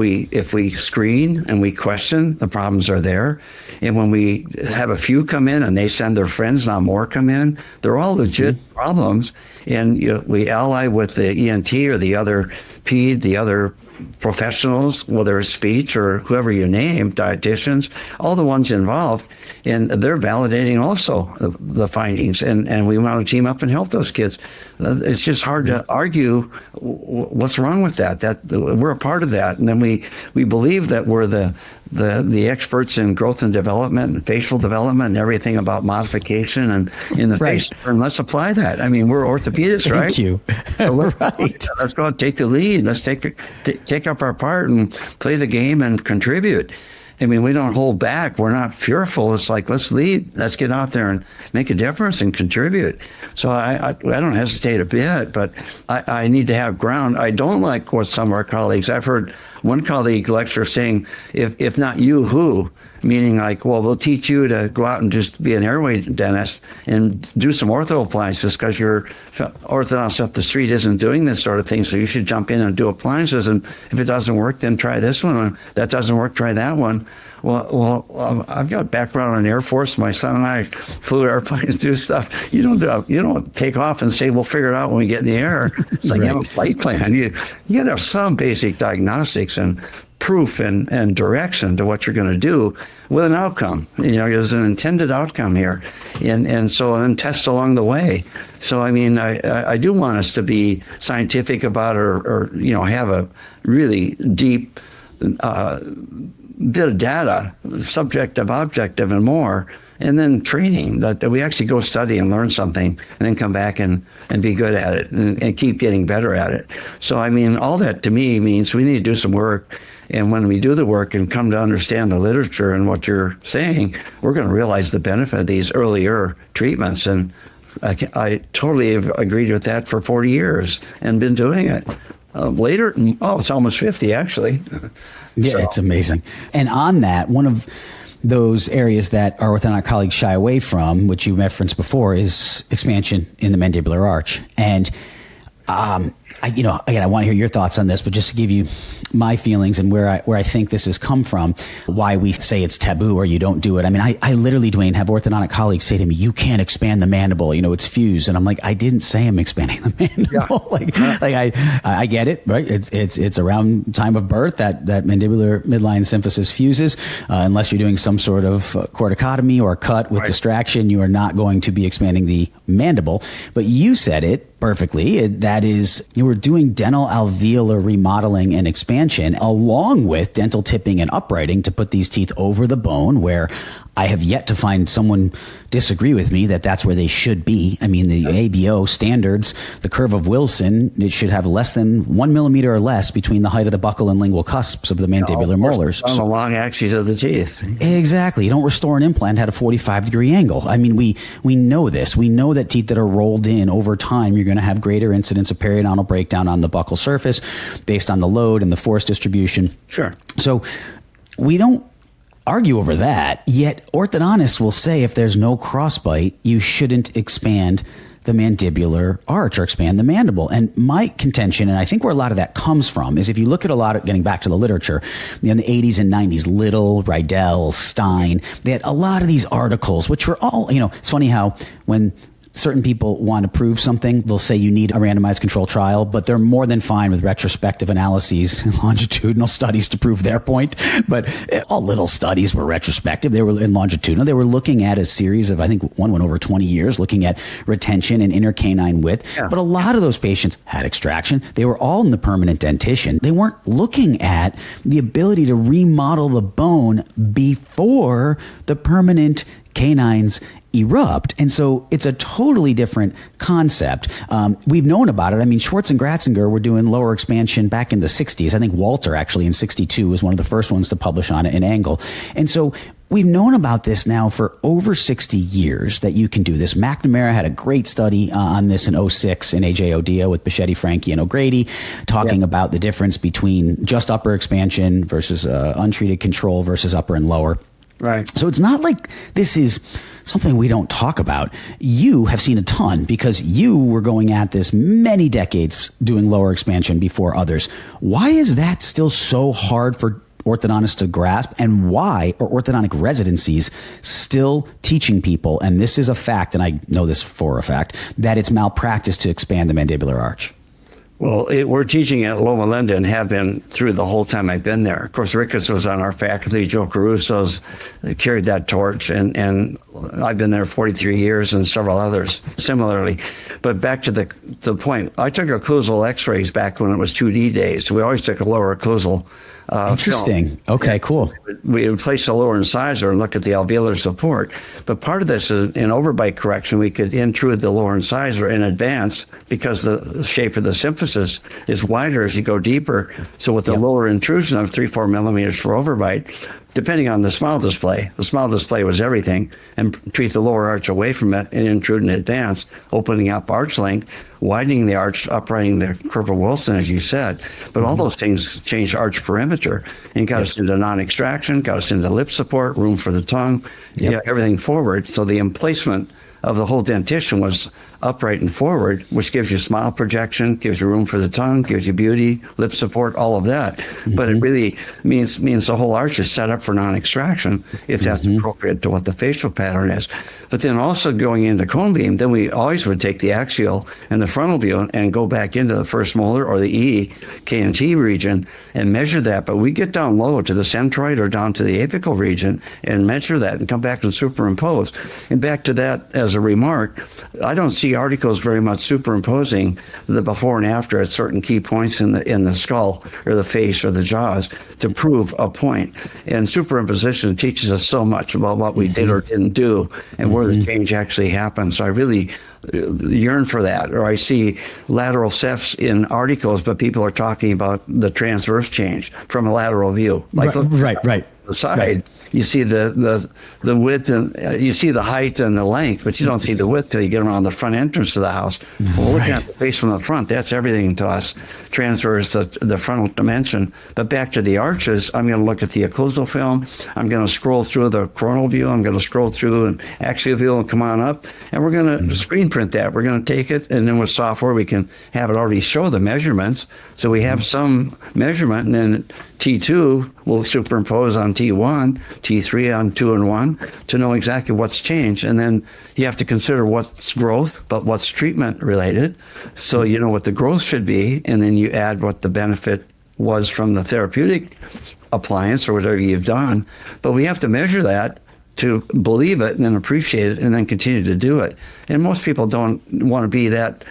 we screen and we question, the problems are there. And when we have a few come in and they send their friends, now more come in, they're all legit problems. And we ally with the ENT or the other PED, the other professionals, whether it's speech or whoever you name, dietitians, all the ones involved, and they're validating also the findings, and we want to team up and help those kids. It's just hard to argue what's wrong with that we're a part of that, and then we believe that we're the experts in growth and development and facial development and everything about modification and in the face. And let's apply that. I mean, we're orthopedics, right? Thank you. So let's go and take the lead. Let's take up our part and play the game and contribute. I mean, we don't hold back. We're not fearful. It's like, let's lead. Let's get out there and make a difference and contribute. So I don't hesitate a bit, but I need to have ground. I don't like what some of our colleagues, I've heard one colleague lecturer saying, if not you, who? Meaning like, well, we'll teach you to go out and just be an airway dentist and do some ortho appliances because your orthodontist up the street isn't doing this sort of thing. So you should jump in and do appliances. And if it doesn't work, then try this one. And if that doesn't work, try that one. Well, I've got background in the Air Force. My son and I flew airplanes, do stuff. You don't take off and say, we'll figure it out when we get in the air. It's like you have a flight plan. You got to have some basic diagnostics and proof and direction to what you're going to do with an outcome. There's an intended outcome here, and so then tests along the way. So I mean, I do want us to be scientific about or have a really deep bit of data, subjective, objective, and more. And then training, that we actually go study and learn something and then come back and be good at it and keep getting better at it. So, I mean, all that to me means we need to do some work. And when we do the work and come to understand the literature and what you're saying, we're going to realize the benefit of these earlier treatments. And I totally have agreed with that for 40 years and been doing it. Later, it's almost 50, actually. Yeah, it's amazing. And on that, one of those areas that our orthodontic colleagues shy away from, which you referenced before, is expansion in the mandibular arch. And again, I want to hear your thoughts on this, but just to give you my feelings and where I think this has come from, why we say it's taboo or you don't do it. I mean, I literally, Duane, have orthodontic colleagues say to me, you can't expand the mandible, it's fused. And I'm like, I didn't say I'm expanding the mandible. Yeah. I get it, right? It's around time of birth that mandibular midline symphysis fuses. Unless you're doing some sort of corticotomy or cut with distraction, you are not going to be expanding the mandible. But you said it perfectly. That is, you were doing dental alveolar remodeling and expansion along with dental tipping and uprighting to put these teeth over the bone, where I have yet to find someone disagree with me that that's where they should be. I mean, the ABO standards, the curve of Wilson, it should have less than 1 millimeter or less between the height of the buccal and lingual cusps of the mandibular molars. On the long axes of the teeth. Exactly. You don't restore an implant at a 45-degree angle. I mean, we know this. We know that teeth that are rolled in over time, you're going to have greater incidence of periodontal breakdown on the buccal surface based on the load and the force distribution. Sure. So we don't argue over that, yet orthodontists will say if there's no crossbite, you shouldn't expand the mandibular arch or expand the mandible. And my contention, and I think where a lot of that comes from, is if you look at a lot of, getting back to the literature, in the 80s and 90s, Little, Rydell, Stein, they had a lot of these articles, which were all, it's funny how when certain people want to prove something, they'll say you need a randomized control trial, but they're more than fine with retrospective analyses and longitudinal studies to prove their point. But all Little studies were retrospective. They were in longitudinal. They were looking at a series of, I think one went over 20 years, looking at retention and inner canine width. Yeah. But a lot of those patients had extraction. They were all in the permanent dentition. They weren't looking at the ability to remodel the bone before the permanent canines erupt. And so it's a totally different concept. We've known about it. I mean, Schwartz and Gratzinger were doing lower expansion back in the 60s. I think Walter actually in 62 was one of the first ones to publish on it in Angle. And so we've known about this now for over 60 years that you can do this. McNamara had a great study on this in 06 in AJODO with Bichetti, Frankie, and O'Grady, talking about the difference between just upper expansion versus untreated control versus upper and lower. Right. So it's not like this is something we don't talk about. You have seen a ton because you were going at this many decades doing lower expansion before others. Why is that still so hard for orthodontists to grasp, and why are orthodontic residencies still teaching people, and this is a fact, and I know this for a fact, that it's malpractice to expand the mandibular arch? Well, we're teaching at Loma Linda and have been through the whole time I've been there. Of course, Ricketts was on our faculty. Joe Caruso's carried that torch, and I've been there 43 years and several others similarly. But back to the point, I took occlusal x-rays back when it was 2D days. We always took a lower occlusal Interesting. Film. Okay, cool. We would place the lower incisor and look at the alveolar support. But part of this is in overbite correction, we could intrude the lower incisor in advance because the shape of the symphysis is wider as you go deeper. So with the lower intrusion of 3-4 millimeters for overbite, depending on the smile display was everything, and treat the lower arch away from it and intrude in advance, opening up arch length. widening the arch, uprighting the curve of Wilson, as you said. But all those things change arch perimeter and got us into non-extraction, got us into lip support, room for the tongue, everything forward. So the emplacement of the whole dentition was upright and forward, which gives you smile projection, gives you room for the tongue, gives you beauty, lip support, all of that. But it really means the whole arch is set up for non-extraction if that's appropriate to what the facial pattern is. But then also going into cone beam, then we always would take the axial and the frontal view and go back into the first molar or the E, K, and T region and measure that. But we get down low to the centroid or down to the apical region and measure that and come back and superimpose. And back to that as a remark, I don't see articles very much superimposing the before and after at certain key points in the skull or the face or the jaws to prove a point. And superimposition teaches us so much about what we did or didn't do and where the change actually happened. So I really yearn for that. Or I see lateral cephs in articles, but people are talking about the transverse change from a lateral view. Like right. The side, you see the width and you see the height and the length, but you don't see the width till you get around the front entrance to the house. Well, looking at the face from the front, that's everything to us. Transverse, the frontal dimension. But back to the arches, I'm going to look at the occlusal film. I'm going to scroll through the coronal view. I'm going to scroll through an axial view and come on up. And we're going to screen print that. We're going to take it, and then with software, we can have it already show the measurements. So we have some measurement, and then T2 will superimpose on T1, T3 on 2 and 1 to know exactly what's changed. And then you have to consider what's growth, but what's treatment related. So you know what the growth should be, and then you add what the benefit was from the therapeutic appliance or whatever you've done. But we have to measure that to believe it and then appreciate it and then continue to do it. And most people don't want to be that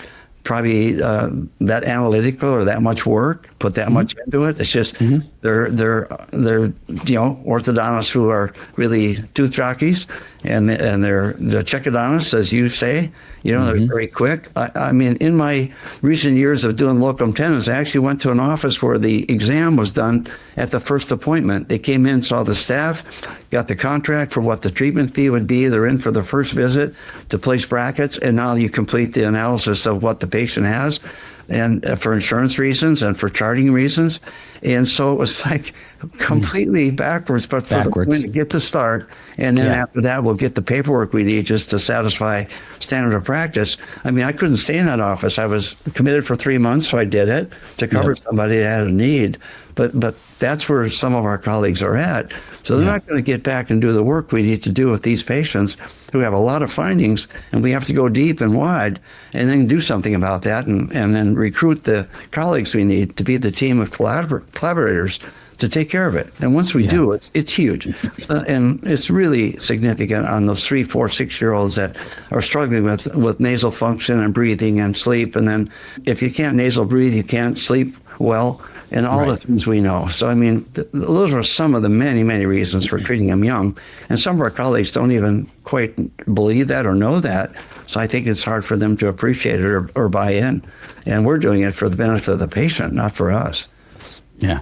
that analytical or that much work, put that much into it. It's just they're orthodontists who are really tooth jockeys, and they're the checkodontists, as you say. They're very quick. I mean, in my recent years of doing locum tenens, I actually went to an office where the exam was done at the first appointment. They came in, saw the staff, got the contract for what the treatment fee would be. They're in for the first visit to place brackets, and now you complete the analysis of what the patient has, and for insurance reasons and for charting reasons. And so it was like completely backwards, but for the point to get the start. And then after that, we'll get the paperwork we need just to satisfy standard of practice. I mean, I couldn't stay in that office. I was committed for 3 months, so I did it to cover somebody that had a need. But that's where some of our colleagues are at. So they're not going to get back and do the work we need to do with these patients who have a lot of findings, and we have to go deep and wide and then do something about that and then recruit the colleagues we need to be the team of collaborators to take care of it. And once we do, it's huge. And it's really significant on those 3, 4, 6-year-olds that are struggling with nasal function and breathing and sleep. And then if you can't nasal breathe, you can't sleep well, and all the things we know. So, I mean, those are some of the many, many reasons for treating them young. And some of our colleagues don't even quite believe that or know that. So I think it's hard for them to appreciate it or buy in. And we're doing it for the benefit of the patient, not for us. Yeah.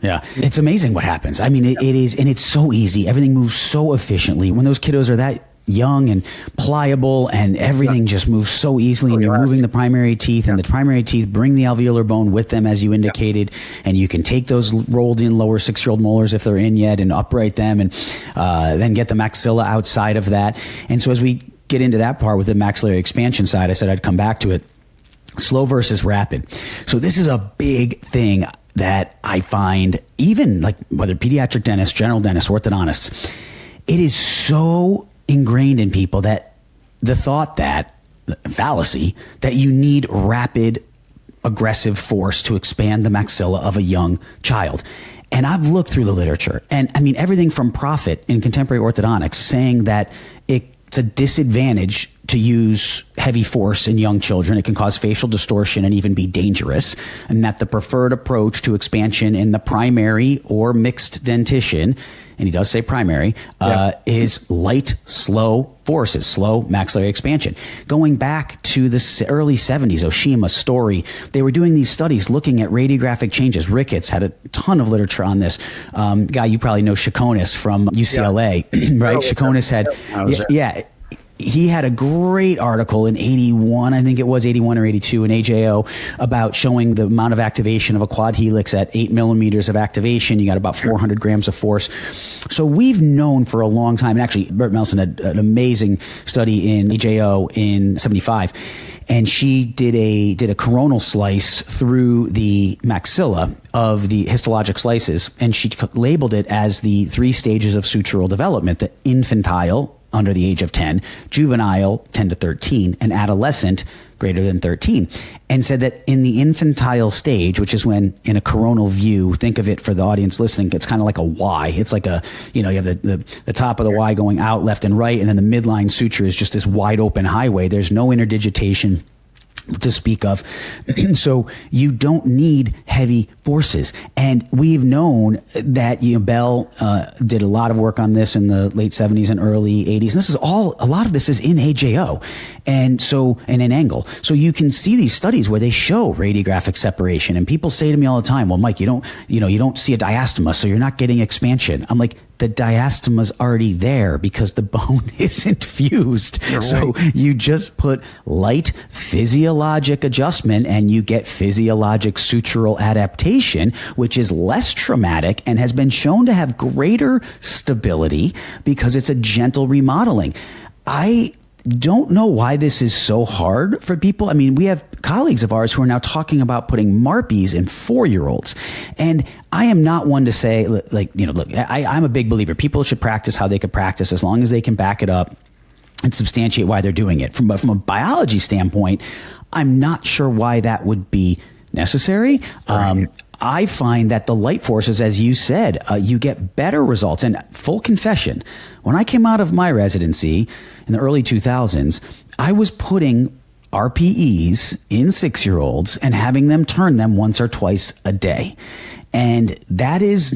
Yeah. It's amazing what happens. I mean, it is, and it's so easy. Everything moves so efficiently. When those kiddos are that young and pliable and everything just moves so easily, and you're moving the primary teeth, and the primary teeth bring the alveolar bone with them, as you indicated, and you can take those rolled in lower 6-year-old molars if they're in yet and upright them, and then get the maxilla outside of that. And so as we get into that part with the maxillary expansion side, I said I'd come back to it. Slow versus rapid. So this is a big thing that I find, even like whether pediatric dentists, general dentists, orthodontists, it is so ingrained in people that the thought that fallacy that you need rapid aggressive force to expand the maxilla of a young child. And I've looked through the literature, and I mean everything from Profit in contemporary orthodontics saying that it's a disadvantage to use heavy force in young children. It can cause facial distortion and even be dangerous, and that the preferred approach to expansion in the primary or mixed dentition, and he does say primary, is light, slow forces, slow maxillary expansion. Going back to the early 70s, Oshima's story, they were doing these studies looking at radiographic changes. Ricketts had a ton of literature on this. Guy you probably know, Chaconis from UCLA, right? Chaconis had, he had a great article in 81, I think it was 81 or 82 in AJO, about showing the amount of activation of a quad helix at 8 millimeters of activation. You got about 400 grams of force. So we've known for a long time, and actually Bert Melson had an amazing study in AJO in 75, and she did a coronal slice through the maxilla of the histologic slices, and she labeled it as the 3 stages of sutural development: the infantile, under the age of 10, juvenile, 10 to 13, and adolescent, greater than 13, and said that in the infantile stage, which is when in a coronal view, think of it for the audience listening, it's kind of like a Y. It's like you have the top of the Y going out left and right, and then the midline suture is just this wide open highway. There's no interdigitation to speak of. So you don't need heavy forces. And we've known that, Bell did a lot of work on this in the late 70s and early 80s. And a lot of this is in AJO and in Angle. So you can see these studies where they show radiographic separation, and people say to me all the time, well, Mike, you don't see a diastema, so you're not getting expansion. I'm like, the diastema's already there because the bone isn't fused. Right. So you just put light physiologic adjustment and you get physiologic sutural adaptation, which is less traumatic and has been shown to have greater stability because it's a gentle remodeling. I don't know why this is so hard for people. I mean, we have colleagues of ours who are now talking about putting MARPs in 4-year-olds. And I am not one to say, look, I'm a big believer. People should practice how they could practice as long as they can back it up and substantiate why they're doing it. From a biology standpoint, I'm not sure why that would be necessary. Right. I find that the light forces, as you said, you get better results. And full confession, when I came out of my residency in the early 2000s, I was putting RPEs in 6-year-olds and having them turn them once or twice a day. And that is,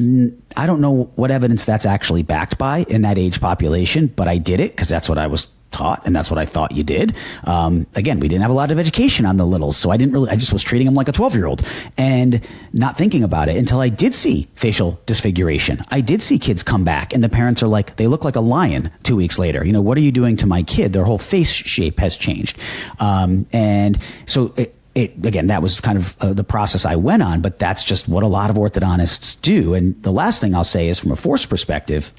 I don't know what evidence that's actually backed by in that age population, but I did it because that's what I was taught, and that's what I thought you did. Again, we didn't have a lot of education on the littles, so I just was treating them like a 12-year-old and not thinking about it until I did see facial disfiguration. I did see kids come back, and the parents are like, they look like a lion 2 weeks later. What are you doing to my kid? Their whole face shape has changed. And so again, that was kind of the process I went on, but that's just what a lot of orthodontists do. And the last thing I'll say is, from a force perspective,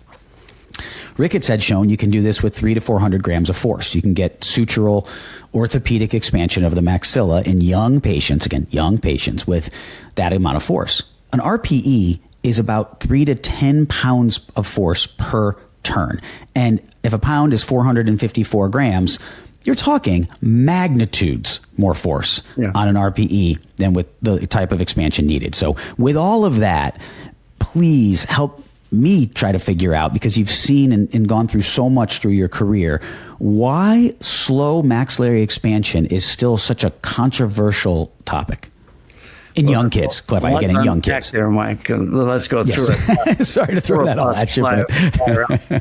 Ricketts had shown you can do this with 300 to 400 grams of force. You can get sutural orthopedic expansion of the maxilla in young patients with that amount of force. An RPE is about 3 to 10 pounds of force per turn. And if a pound is 454 grams, you're talking magnitudes more force on an RPE than with the type of expansion needed. So with all of that, please help me try to figure out, because you've seen and gone through so much through your career, why slow maxillary expansion is still such a controversial topic in young kids. Clarify, again, in young kids. There, Mike. Let's go through it. Sorry to throw that all at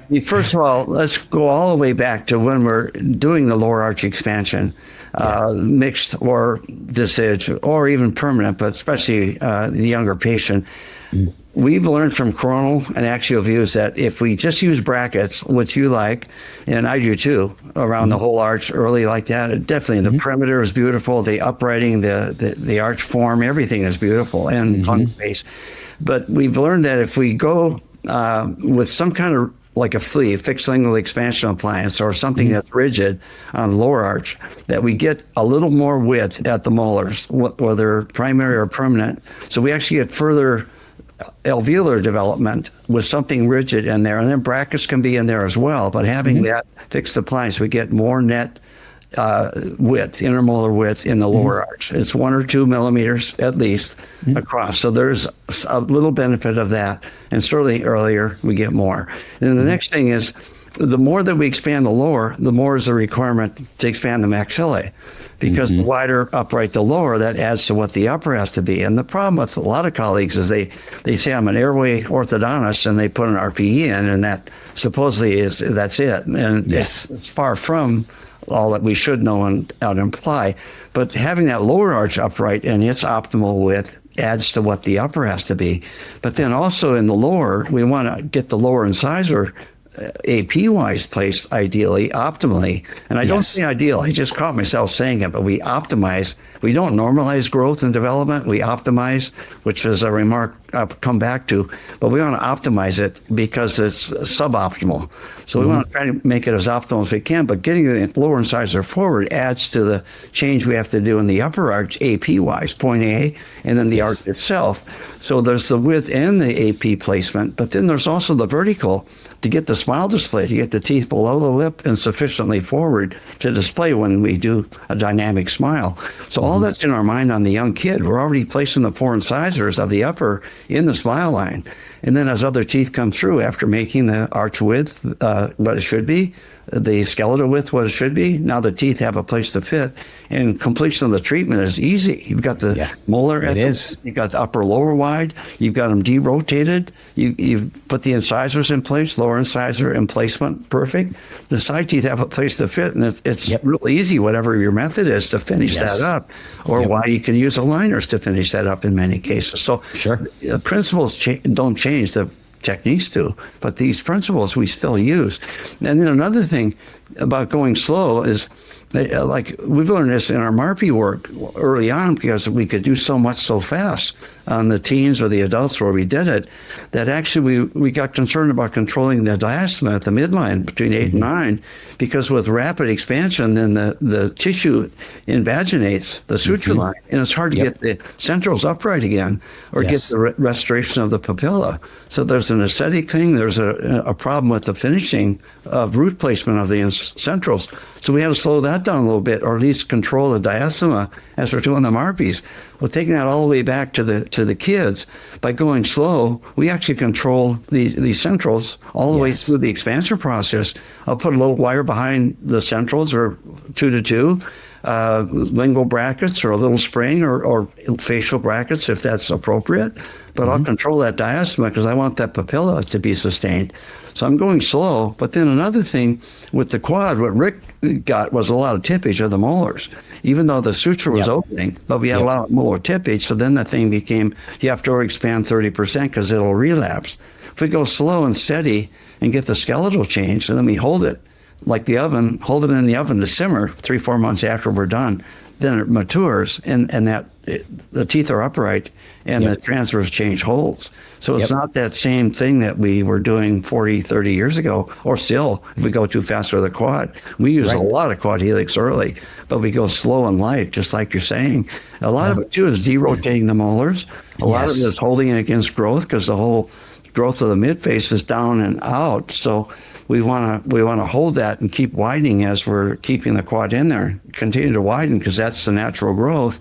you. First of all, let's go all the way back to when we're doing the lower arch expansion, mixed or decid, or even permanent, but especially the younger patient. We've learned from coronal and axial views that if we just use brackets, which you like, and I do too, around the whole arch early like that, it definitely the perimeter is beautiful, the uprighting, the arch form, everything is beautiful, and tongue space. But we've learned that if we go with some kind of like a flea, fixed lingual expansion appliance, or something that's rigid on the lower arch, that we get a little more width at the molars, whether primary or permanent. So we actually get further alveolar development with something rigid in there, and then brackets can be in there as well. But having that fixed appliance, we get more net width, intermolar width in the lower arch. It's 1 or 2 millimeters at least across. So there's a little benefit of that, and certainly earlier we get more. And then the next thing is, the more that we expand the lower, the more is the requirement to expand the maxillae. Because the wider upright the lower, that adds to what the upper has to be. And the problem with a lot of colleagues is they say, I'm an airway orthodontist, and they put an RPE in, and that supposedly that's it. And it's far from all that we should know and imply. But having that lower arch upright and its optimal width adds to what the upper has to be. But then also in the lower, we want to get the lower incisor AP-wise placed ideally, optimally. And I don't say ideal. I just caught myself saying it, but we optimize. We don't normalize growth and development. We optimize, which is a remark I'll come back to, but we want to optimize it because it's suboptimal. So we want to try to make it as optimal as we can, but getting the lower incisor forward adds to the change we have to do in the upper arch AP-wise, point A, and then the arch itself. So there's the width and the AP placement, but then there's also the vertical to get the smile display, to get the teeth below the lip and sufficiently forward to display when we do a dynamic smile. So all that's in our mind on the young kid. We're already placing the 4 incisors of the upper in the smile line. And then as other teeth come through after making the arch width what it should be, the skeletal width what it should be, now the teeth have a place to fit, and completion of the treatment is easy. You've got the molar, you've got the upper lower wide, you've got them derotated, you've put the incisors in place, lower incisor in placement, perfect. The side teeth have a place to fit, and it's real easy, whatever your method is, to finish that up, or why you can use aligners to finish that up in many cases. So the principles don't change, the techniques do, but these principles we still use. And then another thing about going slow is, like we've learned this in our MARPI work early on, because we could do so much so fast on the teens or the adults where we did it, that actually we got concerned about controlling the diastema at the midline between 8 and 9, because with rapid expansion, then the tissue invaginates the suture line, and it's hard to get the centrals upright again, or get the restoration of the papilla. So there's an aesthetic thing, there's a problem with the finishing of root placement of the centrals. So we had to slow that down a little bit, or at least control the diastema as we're doing the MARPIs. Well, taking that all the way back to the kids, by going slow, we actually control these centrals all the way through the expansion process. I'll put a little wire behind the centrals, or 2 to 2, lingual brackets, or a little spring, or facial brackets if that's appropriate. But I'll control that diastema because I want that papilla to be sustained. So I'm going slow. But then another thing with the quad, what Rick got was a lot of tippage of the molars, even though the suture was opening, but we had a lot of molar tippage. So then the thing became, you have to expand 30% because it'll relapse. If we go slow and steady and get the skeletal change, and then we hold it like the oven, hold it in the oven to simmer 3-4 months after we're done, then it matures, and the teeth are upright, and the transverse change holds. So it's not that same thing that we were doing 40, 30 years ago, or still, if we go too fast with the quad. We use a lot of quad helix early, but we go slow and light, just like you're saying. A lot of it, too, is derotating the molars. A lot of it is holding it against growth, because the whole growth of the midface is down and out. So we want to hold that and keep widening as we're keeping the quad in there. Continue to widen, because that's the natural growth.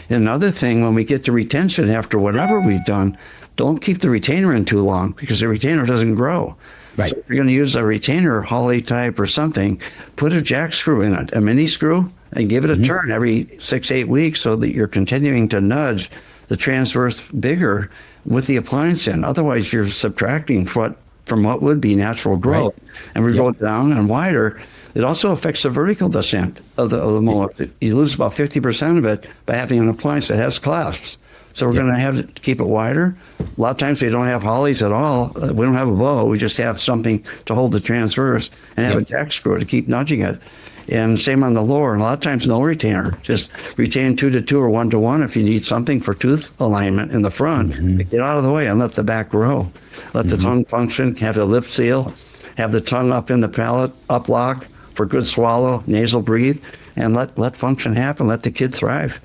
And another thing, when we get to retention after whatever we've done, don't keep the retainer in too long, because the retainer doesn't grow. Right. So if you're going to use a retainer, Holly type or something, put a jack screw in it, a mini screw, and give it a turn every 6-8 weeks, so that you're continuing to nudge the transverse bigger with the appliance in. Otherwise, you're subtracting from what would be natural growth, and we go down and wider. It also affects the vertical descent of the molar. You lose about 50% of it by having an appliance that has clasps. So we're going to have to keep it wider. A lot of times we don't have hollies at all. We don't have a bow. We just have something to hold the transverse, and have a jack screw to keep nudging it. And same on the lower. And a lot of times no retainer. Just retain 2 to 2 or 1 to 1 if you need something for tooth alignment in the front. Get out of the way and let the back grow. Let the tongue function, have the lip seal, have the tongue up in the palate, up lock for good swallow, nasal breathe, and let function happen. Let the kid thrive.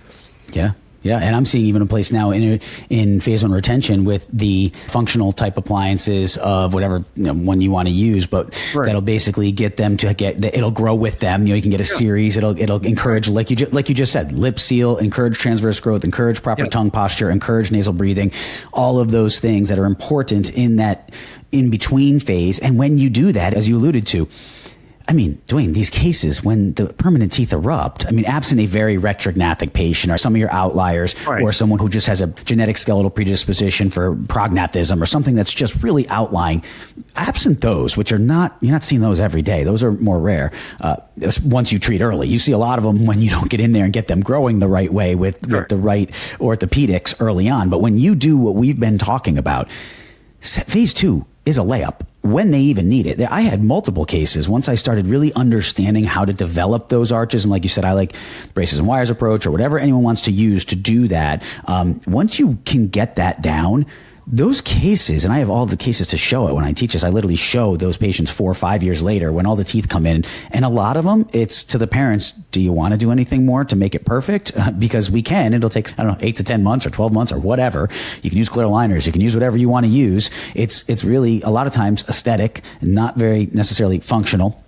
Yeah. Yeah, and I'm seeing even a place now in phase 1 retention with the functional type appliances of whatever one you want to use, but that'll basically get them to it'll grow with them. You can get a series. It'll encourage, like you just said, lip seal, encourage transverse growth, encourage proper tongue posture, encourage nasal breathing, all of those things that are important in that in between phase. And when you do that, as you alluded to, I mean, Duane, these cases when the permanent teeth erupt, I mean, absent a very retrognathic patient or some of your outliers, or someone who just has a genetic skeletal predisposition for prognathism or something that's just really outlying, absent those, which are you're not seeing those every day. Those are more rare. Once you treat early, you see a lot of them when you don't get in there and get them growing the right way with the right orthopedics early on. But when you do what we've been talking about, phase 2 is a layup. when they even need it. I had multiple cases once I started really understanding how to develop those arches. And like you said, I like the braces and wires approach or whatever anyone wants to use to do that. Once you can get that down, those cases, and I have all the cases to show it when I teach this, I literally show those patients 4 or 5 years later when all the teeth come in. And a lot of them, it's to the parents, do you want to do anything more to make it perfect? Because we can. It'll take, 8 to 10 months or 12 months or whatever. You can use clear aligners. You can use whatever you want to use. It's really, a lot of times, aesthetic, not very necessarily functional.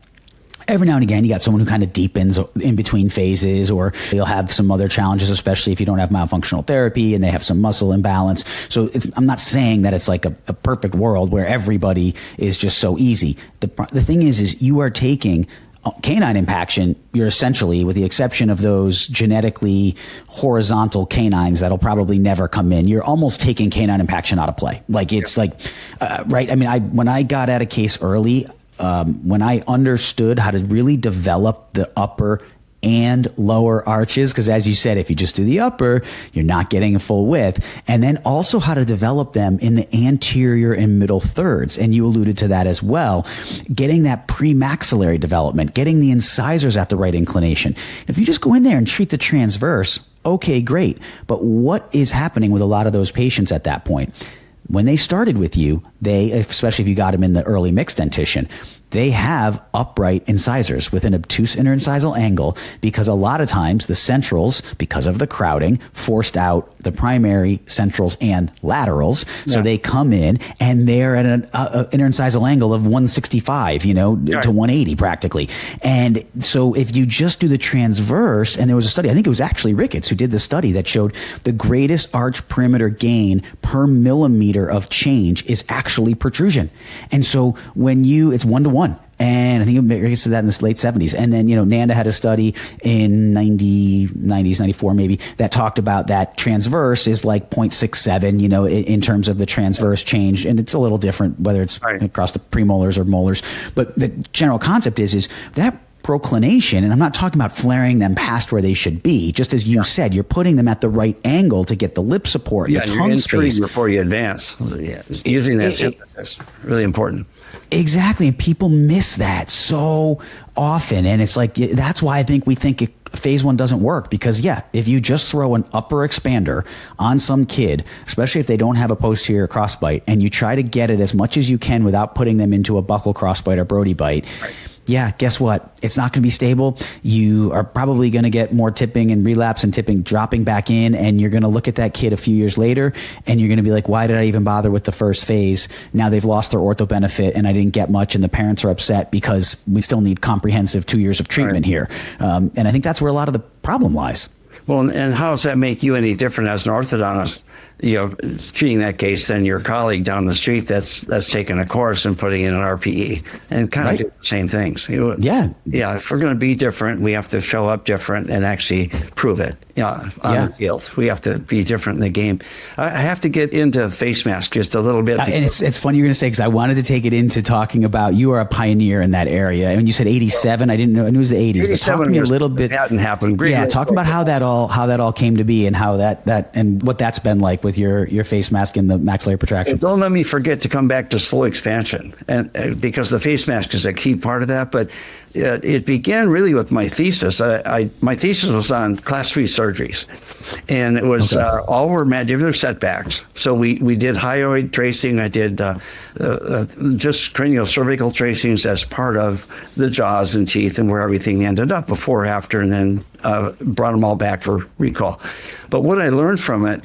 Every now and again, you got someone who kind of deepens in between phases, or you'll have some other challenges, especially if you don't have myofunctional therapy and they have some muscle imbalance. So I'm not saying that it's like a perfect world where everybody is just so easy. The thing is you are taking canine impaction. You're essentially, with the exception of those genetically horizontal canines that'll probably never come in, you're almost taking canine impaction out of play. Like it's right. I mean, when I got at a case early, when I understood how to really develop the upper and lower arches, because as you said, if you just do the upper, you're not getting a full width, and then also how to develop them in the anterior and middle thirds. And you alluded to that as well, getting that pre-maxillary development, getting the incisors at the right inclination. If you just go in there and treat the transverse, okay, great. But what is happening with a lot of those patients at that point? When they started with you, especially if you got them in the early mixed dentition, they have upright incisors with an obtuse interincisal angle, because a lot of times the centrals, because of the crowding, forced out the primary centrals and laterals. Yeah. So they come in and they're at an interincisal angle of 165, to 180 practically. And so if you just do the transverse, and there was a study, I think it was actually Ricketts who did the study that showed the greatest arch perimeter gain per millimeter of change is actually protrusion. And so when it's 1-to-1. And I think Ricketts did that in the late 70s. And then, Nanda had a study in 90s, 94 maybe, that talked about that transverse is like 0.67, in terms of the transverse change. And it's a little different whether it's across the premolars or molars. But the general concept is that proclination, and I'm not talking about flaring them past where they should be. Just as you said, you're putting them at the right angle to get the lip support, the tongue space before you advance. Yeah, using that synthesis, really important. Exactly, and people miss that so often, and it's like that's why I think we think phase 1 doesn't work, because if you just throw an upper expander on some kid, especially if they don't have a posterior crossbite, and you try to get it as much as you can without putting them into a buccal crossbite or Brody bite. Right. Yeah, guess what? It's not going to be stable. You are probably going to get more tipping and relapse and tipping, dropping back in, and you're going to look at that kid a few years later, and you're going to be like, why did I even bother with the first phase? Now they've lost their ortho benefit, and I didn't get much, and the parents are upset because we still need comprehensive 2 years of treatment here. And I think that's where a lot of the problem lies. Well, and how does that make you any different as an orthodontist, treating that case than your colleague down the street that's taking a course and putting in an RPE and kind of do the same things? Yeah, if we're going to be different, we have to show up different and actually prove it. On the field, we have to be different in the game. I have to get into face mask just a little bit. And it's funny you're going to say, because I wanted to take it into talking about, you are a pioneer in that area. And when you said 87, I didn't know, I knew it was the 80s. But talk to me a little bit. It hadn't happened. Talk about how that all came to be, and how that and what that's been like with your face mask and the maxillary protraction. Don't let me forget to come back to slow expansion, and because the face mask is a key part of that. But it began really with my thesis. My thesis was on class 3 surgeries, and it was all were mandibular setbacks. So we did hyoid tracing. I did just craniocervical tracings as part of the jaws and teeth and where everything ended up before, after, and then brought them all back for recall. But what I learned from it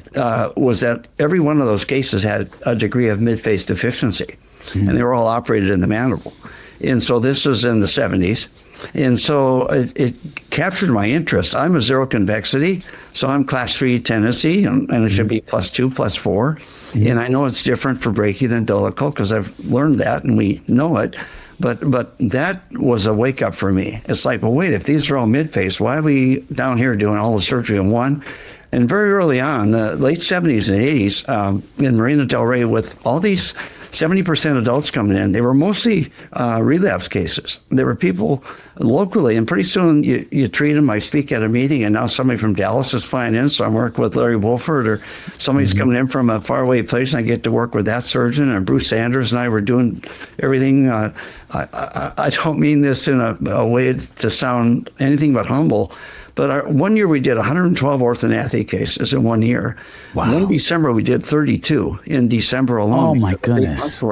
was that every one of those cases had a degree of mid-face deficiency, and they were all operated in the mandible. And so this was in the 70s. And so it captured my interest. I'm a zero convexity, so I'm class 3 tendency, and it should be +2, +4. And I know it's different for brachy than dolical, because I've learned that and we know it. But that was a wake up for me. It's like, well, wait, if these are all mid-face, why are we down here doing all the surgery in one? And very early on, the late 70s and 80s, in Marina Del Rey, with all these 70% adults coming in. They were mostly relapse cases. There were people locally, and pretty soon you treat them. I speak at a meeting, and now somebody from Dallas is flying in, so I'm working with Larry Wolford, or somebody's coming in from a faraway place, and I get to work with that surgeon. And Bruce Sanders and I were doing everything. I don't mean this in a way to sound anything but humble, but one year we did 112 orthodontic cases in 1 year. Wow. One December we did 32 in December alone. Oh my goodness.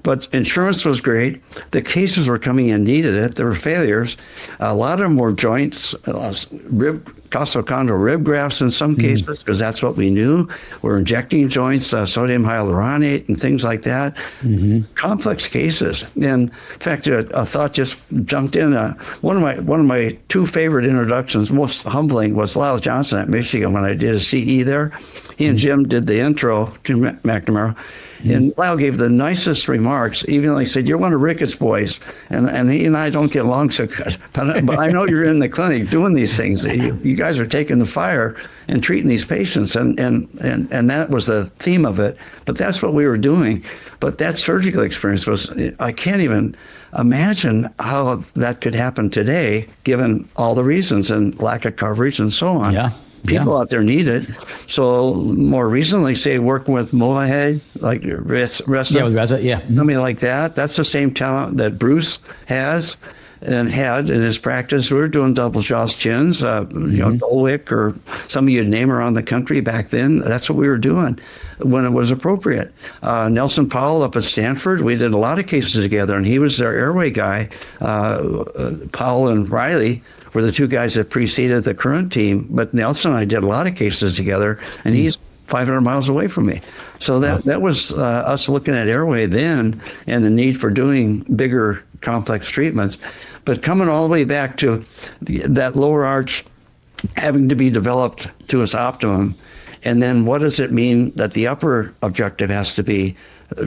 But insurance was great. The cases were coming in, needed it. There were failures. A lot of them were joints, costochondral rib grafts in some cases, because that's what we knew. We're injecting joints, sodium hyaluronate and things like that. Complex cases. And in fact, a thought just jumped in. One of my two favorite introductions, most humbling, was Lyle Johnson at Michigan when I did a CE there. He and Jim did the intro to McNamara. And Lyle gave the nicest remarks, even though he said, "You're one of Ricketts' boys." And he and I don't get along so good. But I know you're in the clinic doing these things. You guys are taking the fire and treating these patients. And that was the theme of it. But that's what we were doing. But that surgical experience was, I can't even imagine how that could happen today, given all the reasons and lack of coverage and so on. Yeah. People out there need it. So more recently, say working with Moahead, like Reza. Yeah, with Reza, yeah. Somebody like that. That's the same talent that Bruce has and had in his practice. We were doing double jaws chins, Dolwick, or some of you name around the country back then. That's what we were doing when it was appropriate. Nelson Powell up at Stanford, we did a lot of cases together, and he was their airway guy. Powell and Riley were the two guys that preceded the current team, but Nelson and I did a lot of cases together, and he's 500 miles away from me. So that was us looking at airway then and the need for doing bigger, complex treatments. But coming all the way back to that lower arch having to be developed to its optimum, and then what does it mean that the upper objective has to be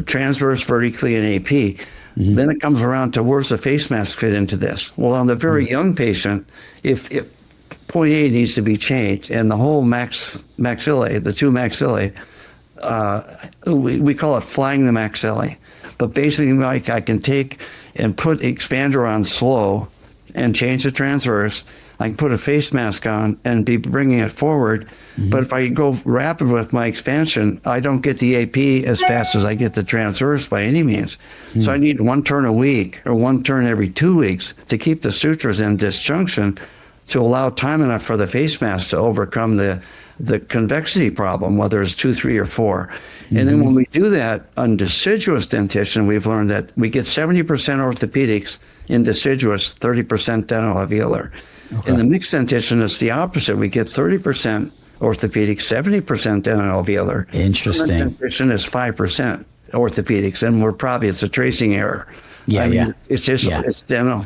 transverse, vertically, and AP? Then it comes around to where's the face mask fit into this? Well, on the very young patient, if point A needs to be changed and the whole maxillae, the two maxillae, we call it flying the maxillae. But basically, like, I can take and put expander on slow and change the transverse. I can put a face mask on and be bringing it forward. But if I go rapid with my expansion, I don't get the AP as fast as I get the transverse by any means. So I need one turn a week or one turn every 2 weeks to keep the sutures in disjunction to allow time enough for the face mask to overcome the convexity problem, whether it's 2, 3, or 4. And then when we do that on deciduous dentition, we've learned that we get 70% orthopedics in deciduous, 30% dental alveolar. In the mixed dentition, it's the opposite. We get 30% orthopedic, 70% dental alveolar. Interesting. Dentition is 5% orthopedics, and it's a tracing error. It's just, it's dental.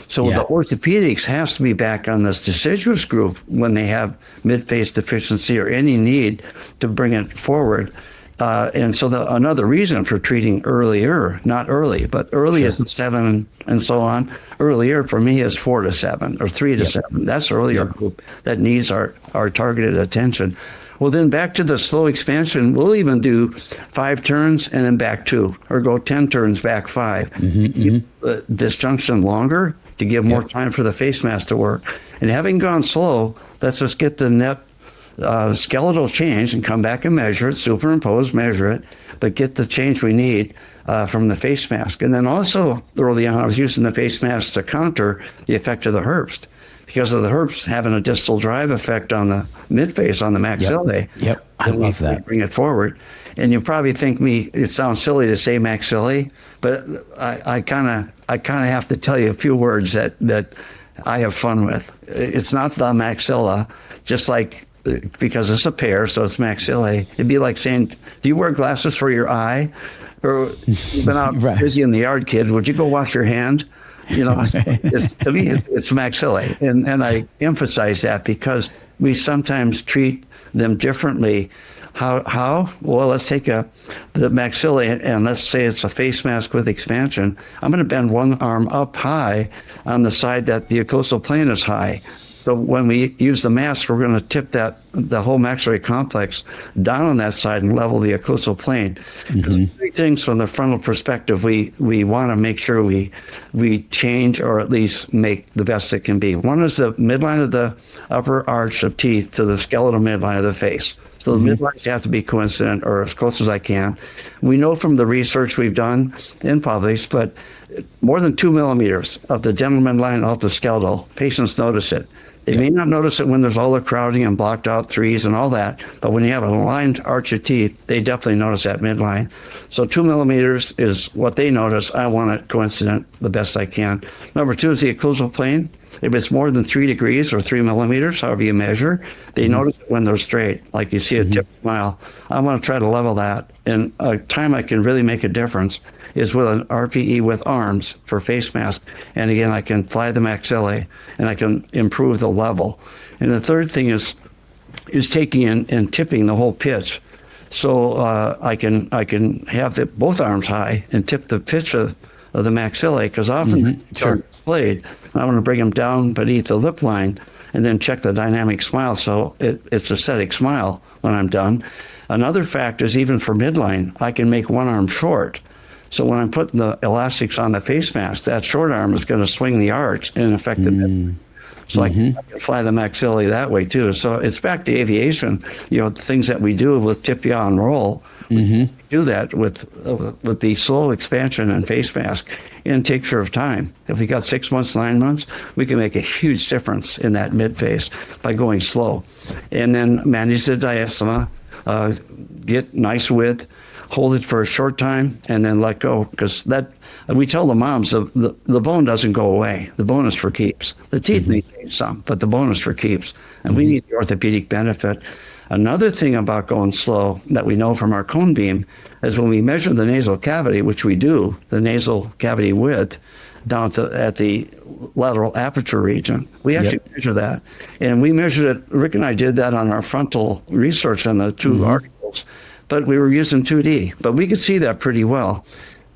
So the orthopedics has to be back on this deciduous group when they have mid-face deficiency or any need to bring it forward. And so another reason for treating earlier, not early, but early is 7 and so on. Earlier for me is 4 to 7 or 3 to 7. That's earlier group that needs our targeted attention. Well, then back to the slow expansion, we'll even do 5 turns and then back 2, or go 10 turns, back 5. Keep the disjunction longer to give more time for the face mask to work. And having gone slow, let's just get the net skeletal change and come back and measure it, superimpose, measure it, but get the change we need from the face mask. And then also early on, I was using the face mask to counter the effect of the Herbst, because of the Herbst having a distal drive effect on the midface, on the maxillae. I love that. Bring it forward. And you probably think it sounds silly to say maxillae, but I kind of have to tell you a few words that I have fun with. It's not the maxilla, just like, because it's a pair, so it's maxillae. It'd be like saying, do you wear glasses for your eye? Or you've been out busy in the yard, kid, would you go wash your hand? You know, to me, it's maxillae. And I emphasize that because we sometimes treat them differently. How? Well, let's take the maxillae, and let's say it's a face mask with expansion. I'm going to bend one arm up high on the side that the occlusal plane is high. So when we use the mask, we're going to tip the whole maxillary complex down on that side and level the occlusal plane. Three things from the frontal perspective we want to make sure we change or at least make the best it can be. One is the midline of the upper arch of teeth to the skeletal midline of the face. So the midlines have to be coincident or as close as I can. We know from the research we've done and published, but more than 2 millimeters of the dental midline off the skeletal, patients notice it. They may not notice it when there's all the crowding and blocked out threes and all that, but when you have an aligned arch of teeth, they definitely notice that midline. So 2 millimeters is what they notice. I want it coincident the best I can. Number two is the occlusal plane. If it's more than 3 degrees or 3 millimeters, however you measure, they notice it when they're straight, like you see a tip smile. I want to try to level that. And a time I can really make a difference is with an RPE with arms for face mask. And again, I can fly the maxillae and I can improve the level. And the third thing is taking and tipping the whole pitch. So I can have both arms high and tip the pitch of the maxillae, because often they're displayed. I want to bring them down beneath the lip line and then check the dynamic smile. So it's a aesthetic smile when I'm done. Another fact is even for midline, I can make one arm short. So when I'm putting the elastics on the face mask, that short arm is going to swing the arch and affect the midline. So I can fly the maxillae that way too. So it's back to aviation, the things that we do with tip, yaw, and roll. We do that with the slow expansion and face mask in tincture of time. If we got 6 months, 9 months, we can make a huge difference in that mid face by going slow. And then manage the diastema, get nice width, hold it for a short time, and then let go. Because we tell the moms the bone doesn't go away. The bone is for keeps. The teeth may change some, but the bone is for keeps. And we need the orthopedic benefit. Another thing about going slow that we know from our cone beam is when we measure the nasal cavity, which we do, the nasal cavity width, down at the lateral aperture region. We actually measure that. And we measured it, Rick and I did that on our frontal research on the two articles, but we were using 2D. But we could see that pretty well.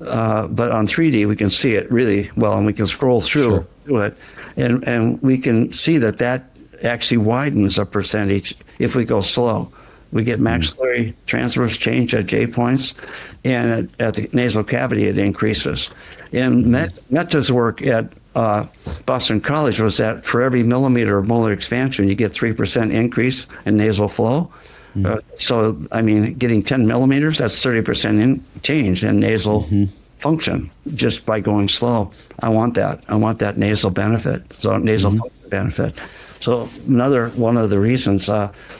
But on 3D, we can see it really well, and we can scroll through it. And we can see that actually widens a percentage if we go slow. We get maxillary transverse change at J points, and at the nasal cavity, it increases. And Meta's work at Boston College was that for every millimeter of molar expansion, you get 3% increase in nasal flow. So, I mean, getting 10 millimeters, that's 30% change in nasal function just by going slow. I want that. I want that nasal benefit, so nasal function benefit. So one of the reasons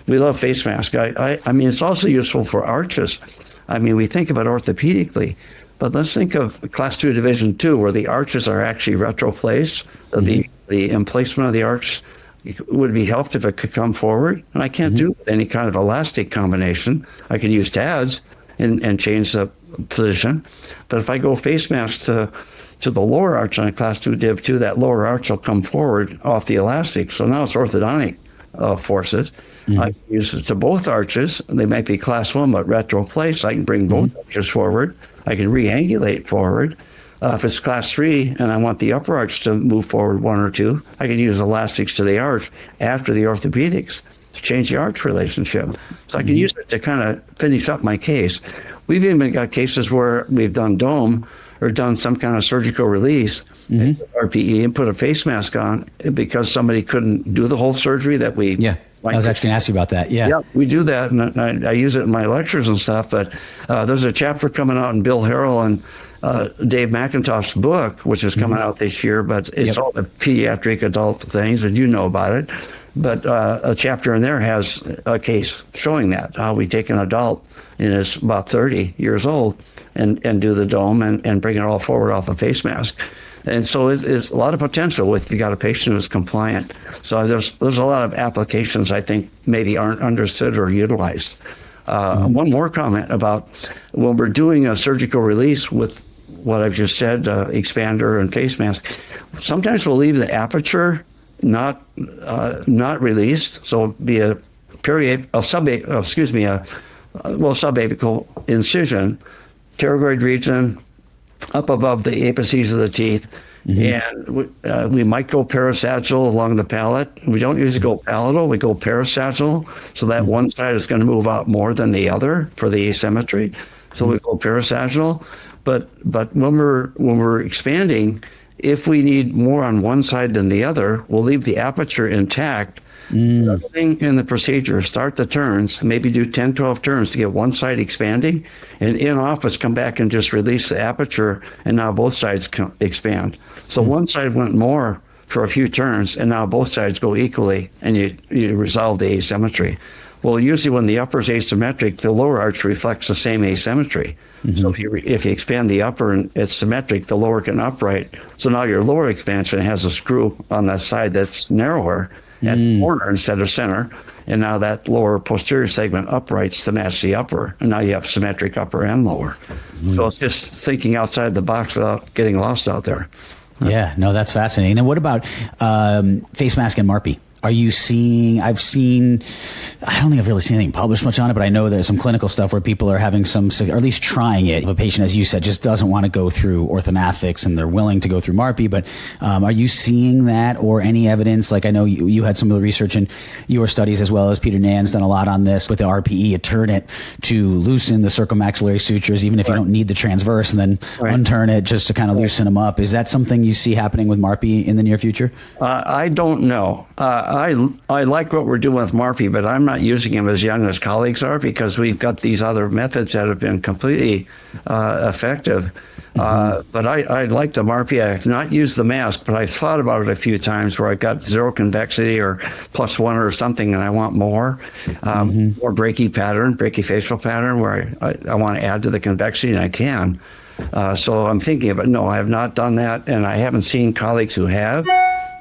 we love face mask. I mean, it's also useful for arches. I mean, we think about orthopedically, but let's think of Class 2 Division 2, where the arches are actually retroplaced. The emplacement of the arch would be helped if it could come forward. And I can't do any kind of elastic combination. I could use TADs and change the position. But if I go face mask to the lower arch on a Class 2 Div 2, that lower arch will come forward off the elastic. So now it's orthodontic forces. I can use it to both arches. They might be Class 1, but retroplace. I can bring both arches forward. I can re-angulate forward. If it's Class 3 and I want the upper arch to move forward 1 or 2, I can use elastics to the arch after the orthopedics to change the arch relationship. So I can use it to kind of finish up my case. We've even got cases where we've done dome or done some kind of surgical release, RPE, and put a face mask on because somebody couldn't do the whole surgery that we... Yeah, I was actually going to ask you about that. Yeah, we do that, and I use it in my lectures and stuff, but there's a chapter coming out in Bill Harrell and Dave McIntosh's book, which is coming out this year, but it's all the pediatric adult things, and you know about it. But a chapter in there has a case showing that, how we take an adult and is about 30 years old and do the dome and bring it all forward off a face mask. And so it's a lot of potential if you got a patient who's compliant. So there's a lot of applications I think maybe aren't understood or utilized. One more comment about when we're doing a surgical release with what I've just said, expander and face mask, sometimes we'll leave the aperture not released, so be a subapical incision, pterygoid region, up above the apices of the teeth, And we might go parasagittal along the palate. We don't usually go palatal, we go parasagittal, so that one side is going to move out more than the other for the asymmetry. So we go parasagittal. But when we're expanding, if we need more on one side than the other, we'll leave the aperture intact. Everything in the procedure, start the turns, maybe do 10, 12 turns to get one side expanding, and in office come back and just release the aperture, and now both sides expand. So one side went more for a few turns, and now both sides go equally, and you resolve the asymmetry. Well, usually when the upper is asymmetric, the lower arch reflects the same asymmetry. So if you expand the upper and it's symmetric, the lower can upright. So now your lower expansion has a screw on that side that's narrower at the corner instead of center. And now that lower posterior segment uprights to match the upper. And now you have symmetric upper and lower. So it's just thinking outside the box without getting lost out there. Yeah, no, that's fascinating. Then what about face mask and MARPE? Are you seeing, I don't think I've really seen anything published much on it, but I know there's some clinical stuff where people are having some, or at least trying it. If a patient, as you said, just doesn't want to go through orthodontics and they're willing to go through MARPE, but are you seeing that or any evidence? Like I know you had some of the research in your studies as well as Peter Nan's done a lot on this with the RPE, a turn it to loosen the circummaxillary sutures, even if you don't need the transverse, and then unturn it just to kind of loosen them up. Is that something you see happening with MARPE in the near future? I don't know. I like what we're doing with MARPE, but I'm not using them as young as colleagues are because we've got these other methods that have been completely effective. But I like the MARPE. I have not used the mask, but I've thought about it a few times where I've got zero convexity or +1 or something, and I want more brachyfacial pattern where I want to add to the convexity, and I can. So I'm thinking of it. No, I have not done that, and I haven't seen colleagues who have.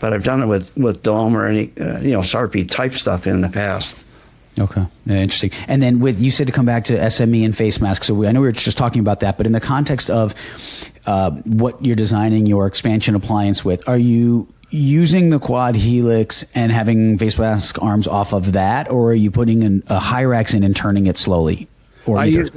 But I've done it with dome or any, SARPE type stuff in the past. Okay, interesting. And then you said to come back to SME and face masks. So I know we were just talking about that, but in the context of what you're designing your expansion appliance with, are you using the quad helix and having face mask arms off of that, or are you putting a Hyrax in and turning it slowly? I use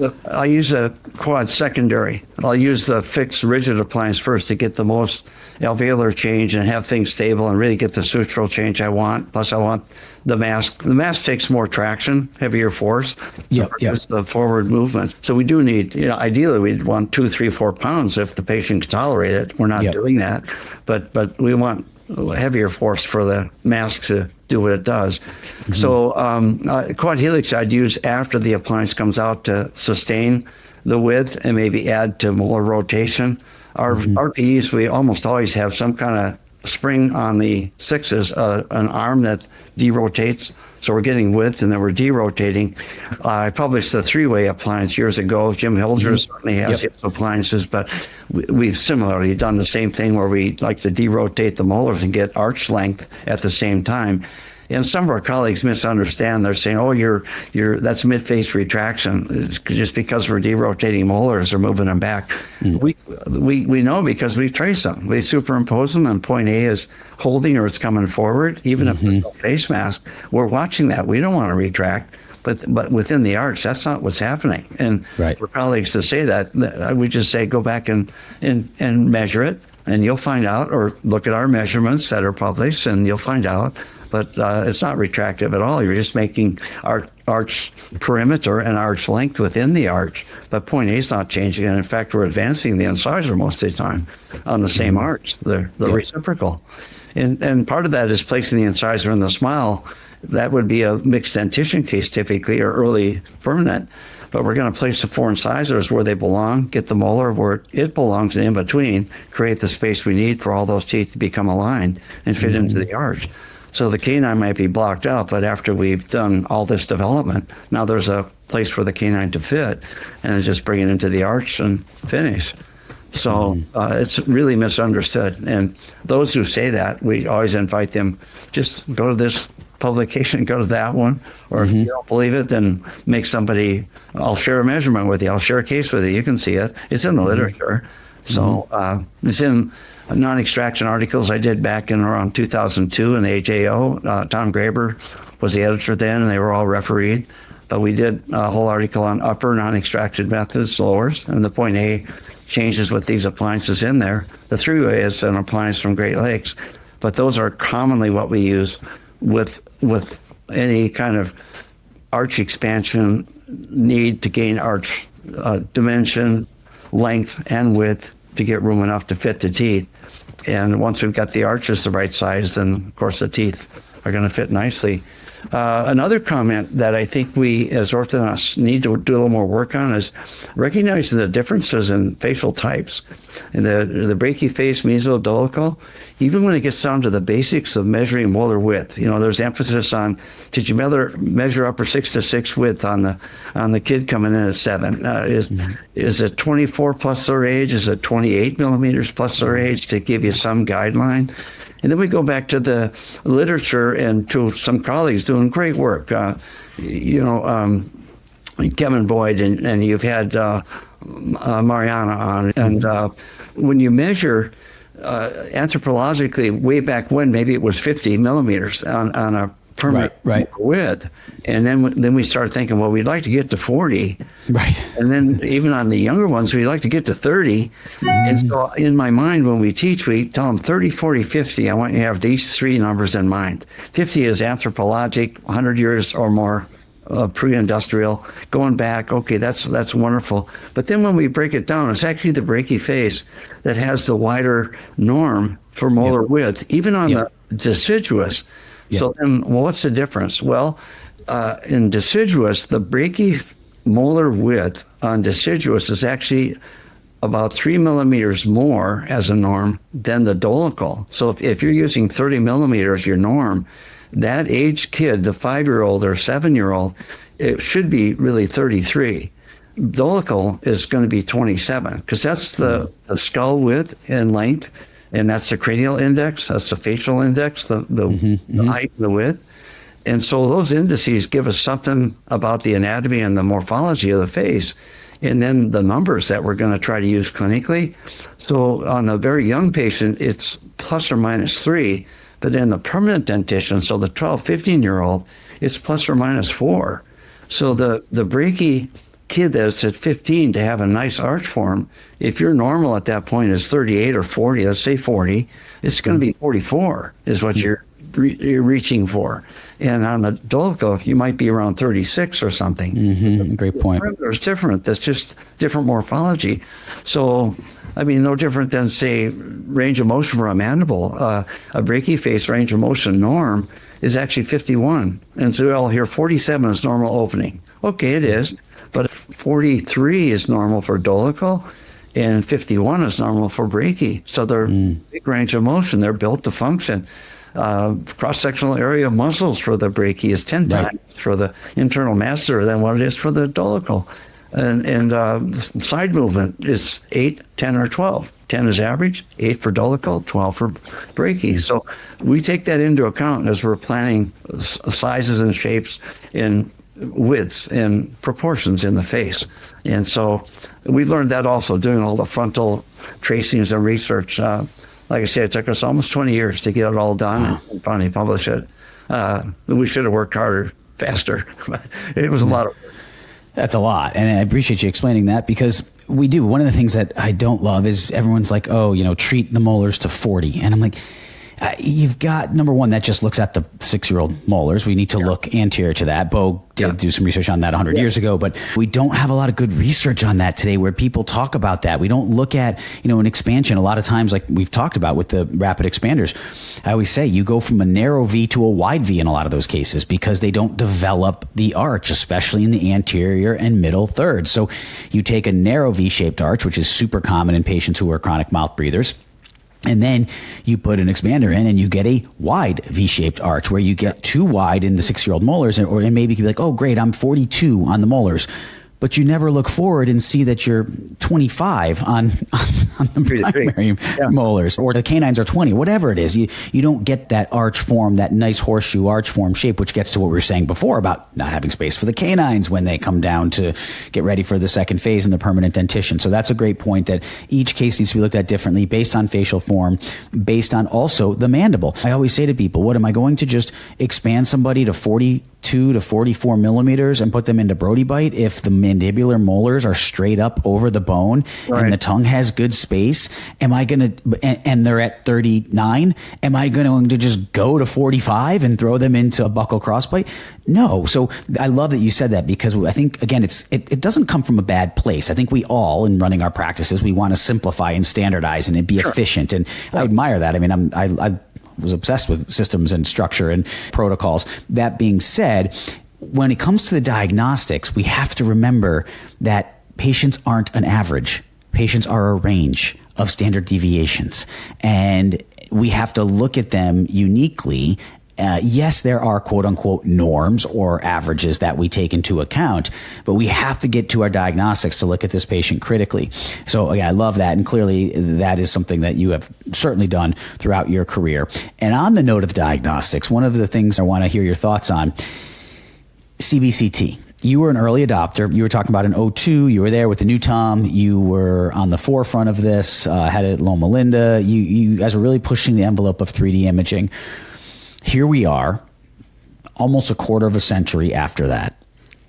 a quad secondary. I'll use the fixed rigid appliance first to get the most alveolar change and have things stable and really get the sutural change I want. Plus I want the mask. The mask takes more traction, heavier force to produce the forward movement. So we do need, ideally we'd want 2, 3, 4 pounds if the patient can tolerate it. We're not doing that, but we want heavier force for the mask to do what it does. So quad helix I'd use after the appliance comes out to sustain the width and maybe add to molar rotation. Our RPEs, we almost always have some kind of spring on the 6s, an arm that derotates. So we're getting width and then we're derotating. I published the 3-way appliance years ago. Jim Hilger certainly has his appliances, but we've similarly done the same thing where we like to derotate the molars and get arch length at the same time. And some of our colleagues misunderstand. They're saying, "Oh, that's mid-face retraction just because we're derotating molars or moving them back." We know because we trace them. We superimpose them, and point A is holding or it's coming forward. Even if there's no face mask, we're watching that. We don't want to retract. But within the arch, that's not what's happening. And for colleagues to say that, we just say go back and measure it, and you'll find out, or look at our measurements that are published, and you'll find out. But it's not retractive at all. You're just making arch perimeter and arch length within the arch. But point A is not changing. And in fact, we're advancing the incisor most of the time on the same arch, the reciprocal. And part of that is placing the incisor in the smile. That would be a mixed dentition case typically, or early permanent. But we're going to place the 4 incisors where they belong, get the molar where it belongs, and in between, create the space we need for all those teeth to become aligned and fit into the arch. So the canine might be blocked out, but after we've done all this development, now there's a place for the canine to fit, and just bring it into the arch and finish. So it's really misunderstood. And those who say that, we always invite them, just go to this publication, go to that one, or if you don't believe it, then make somebody, I'll share a measurement with you, I'll share a case with you, you can see it. It's in the literature. So it's in non-extraction articles I did back in around 2002 in the AJO. Tom Graber was the editor then, and they were all refereed. but we did a whole article on upper non-extracted methods, lowers, and the point A changes with these appliances in there. The three-way is an appliance from Great Lakes, but those are commonly what we use with any kind of arch expansion, need to gain arch dimension, length, and width to get room enough to fit the teeth. And once we've got the arches the right size, then of course the teeth are going to fit nicely. Another comment that I think we as orthodontists need to do a little more work on is recognizing the differences in facial types. And the brachyface, mesodolical, even when it gets down to the basics of measuring molar width, there's emphasis on, did you measure upper 6 to 6 width on the kid coming in at 7? Is it 24 plus their age? Is it 28 millimeters plus their age, to give you some guideline? And then we go back to the literature and to some colleagues doing great work. Kevin Boyd, and you've had Mariana on. And when you measure anthropologically, way back when, maybe it was 50 millimeters on a permanent width. And then we start thinking, well, we'd like to get to 40. Right. And then even on the younger ones, we'd like to get to 30. And so in my mind, when we teach, we tell them 30, 40, 50. I want you to have these three numbers in mind. 50 is anthropologic, 100 years or more pre-industrial. Going back, okay, that's wonderful. But then when we break it down, it's actually the brachyface that has the wider norm for molar width, even on the deciduous. So then, what's the difference? Well, in deciduous, the brachymolar width on deciduous is actually about 3 millimeters more as a norm than the dolical. So if you're using 30 millimeters, your norm, that age kid, the 5-year-old or 7-year-old, it should be really 33. Dolical is going to be 27, because that's the skull width and length. And that's the cranial index, that's the facial index, the height and the width. And so those indices give us something about the anatomy and the morphology of the face. And then the numbers that we're going to try to use clinically. So on a very young patient, it's plus or minus 3. But in the permanent dentition, so the 12, 15-year-old, it's plus or minus 4. So the brachy kid that's at 15 to have a nice arch form, if your normal at that point is 38 or 40, let's say 40, it's going to be 44 is what you're reaching for. And on the dolical, you might be around 36 or something. Great point. It's different. That's just different morphology. So, I mean, no different than, say, range of motion for a mandible. A brachyface range of motion norm is actually 51. And so we all hear 47 is normal opening. Okay, it is. But 43 is normal for dolical, and 51 is normal for brachy. So they're big range of motion. They're built to function. Cross-sectional area of muscles for the brachy is 10 times for the internal masseter than what it is for the dolical. And side movement is 8, 10, or 12. 10 is average, 8 for dolical, 12 for brachy. So we take that into account as we're planning sizes and shapes in widths and proportions in the face. And so we learned that also doing all the frontal tracings and research. Like I said, it took us almost 20 years to get it all done and finally publish it. We should have worked harder, faster. It was a lot of work. That's a lot. And I appreciate you explaining that, because we do. One of the things that I don't love is everyone's like, treat the molars to 40. And I'm like, you've got, number one, that just looks at the 6-year-old molars. We need to look anterior to that. Bo did do some research on that 100 years ago, but we don't have a lot of good research on that today where people talk about that. We don't look at, an expansion. A lot of times, like we've talked about with the rapid expanders, I always say you go from a narrow V to a wide V in a lot of those cases because they don't develop the arch, especially in the anterior and middle thirds. So you take a narrow V-shaped arch, which is super common in patients who are chronic mouth breathers. And then you put an expander in and you get a wide V-shaped arch where you get too wide in the 6-year-old molars, and maybe you can be like, oh, great, I'm 42 on the molars. but you never look forward and see that you're 25 on the primary molars, or the canines are 20, whatever it is. You don't get that arch form, that nice horseshoe arch form shape, which gets to what we were saying before about not having space for the canines when they come down to get ready for the second phase in the permanent dentition. So that's a great point, that each case needs to be looked at differently based on facial form, based on also the mandible. I always say to people, what am I going to just expand somebody to 42 to 44 millimeters and put them into Brody bite if the mandibular molars are straight up over the bone and the tongue has good space? Am I going to, and they're at 39, am I going to just go to 45 and throw them into a buccal crossbite? No. So I love that you said that, because I think, again, it doesn't come from a bad place. I think we all, in running our practices, we want to simplify and standardize and be efficient. And I admire that. I mean, I was obsessed with systems and structure and protocols. That being said, when it comes to the diagnostics, we have to remember that patients aren't an average. Patients are a range of standard deviations, and we have to look at them uniquely. Yes, there are quote unquote norms or averages that we take into account, but we have to get to our diagnostics to look at this patient critically. So again, I love that. And clearly that is something that you have certainly done throughout your career. And on the note of diagnostics, one of the things I want to hear your thoughts on, CBCT. You were an early adopter. You were talking about in 2002. You were there with the new Tom. You were on the forefront of this, had it at Loma Linda. You guys were really pushing the envelope of 3D imaging. Here we are, almost a quarter of a century after that,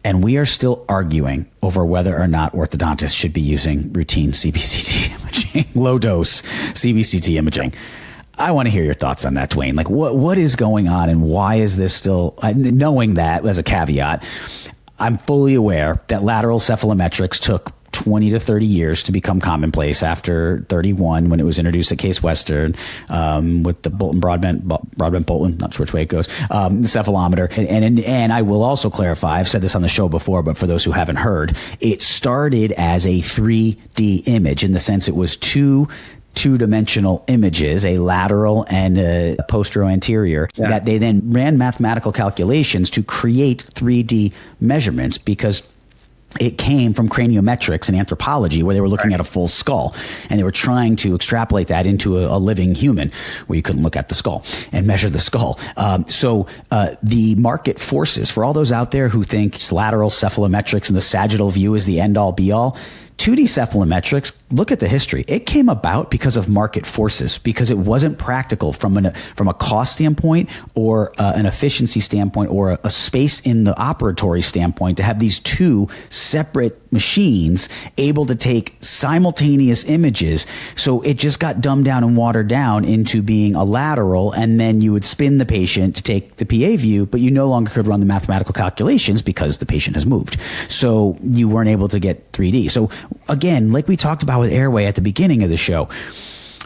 and we are still arguing over whether or not orthodontists should be using routine CBCT imaging, low-dose CBCT imaging. I want to hear your thoughts on that, Duane. Like, what is going on, and why is this still, knowing that as a caveat, I'm fully aware that lateral cephalometrics took 20 to 30 years to become commonplace after 31, when it was introduced at Case Western, with the Bolton Broadbent Bolton, not sure which way it goes, the cephalometer. And I will also clarify, I've said this on the show before, but for those who haven't heard, it started as a 3D image, in the sense it was two-dimensional images, a lateral and a posterior-anterior, that they then ran mathematical calculations to create 3D measurements, because it came from craniometrics and anthropology, where they were looking at a full skull, and they were trying to extrapolate that into a living human, where you couldn't look at the skull and measure the skull. So the market forces, for all those out there who think lateral cephalometrics and the sagittal view is the end-all be-all, 2D cephalometrics, look at the history. It came about because of market forces, because it wasn't practical from a cost standpoint, or an efficiency standpoint, or a space in the operatory standpoint, to have these two separate machines able to take simultaneous images. So it just got dumbed down and watered down into being a lateral, and then you would spin the patient to take the PA view, but you no longer could run the mathematical calculations because the patient has moved. So you weren't able to get 3D. So again, like we talked about with Airway at the beginning of the show,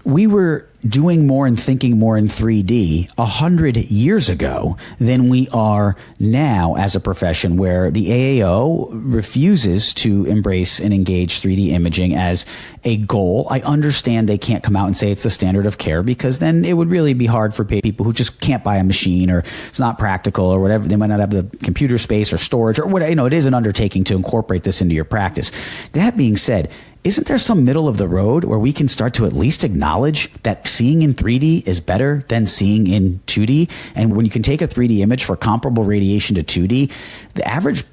we were doing more and thinking more in 3D 100 years ago than we are now as a profession, where the AAO refuses to embrace and engage 3D imaging as a goal. I understand they can't come out and say it's the standard of care, because then it would really be hard for people who just can't buy a machine, or it's not practical, or whatever. They might not have the computer space or storage, or what, it is an undertaking to incorporate this into your practice. That being said, isn't there some middle of the road where we can start to at least acknowledge that seeing in 3D is better than seeing in 2D? And when you can take a 3D image for comparable radiation to 2D, the average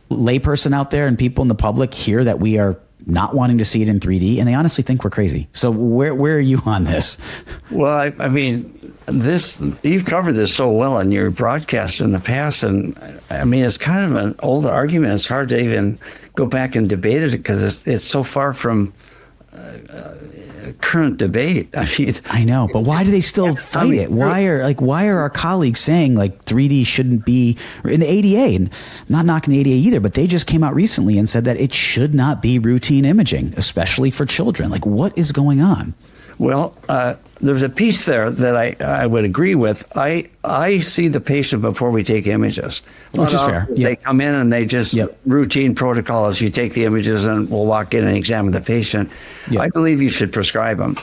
layperson out there and people in the public hear that we are not wanting to see it in 3D, and they honestly think we're crazy. So where are you on this? Well, I mean, you've covered this so well in your broadcasts in the past, and I mean, it's kind of an old argument. It's hard to even go back and debate it, because it's so far from current debate. I know, but why do they still fight it? Why are our colleagues saying like 3D shouldn't be in the ADA? And I'm not knocking the ADA either, but they just came out recently and said that it should not be routine imaging, especially for children. Like, what is going on? Well, there's a piece there that I would agree with. I see the patient before we take images. Which is fair. They come in and they just, routine protocol is you take the images and we'll walk in and examine the patient. I believe you should prescribe them.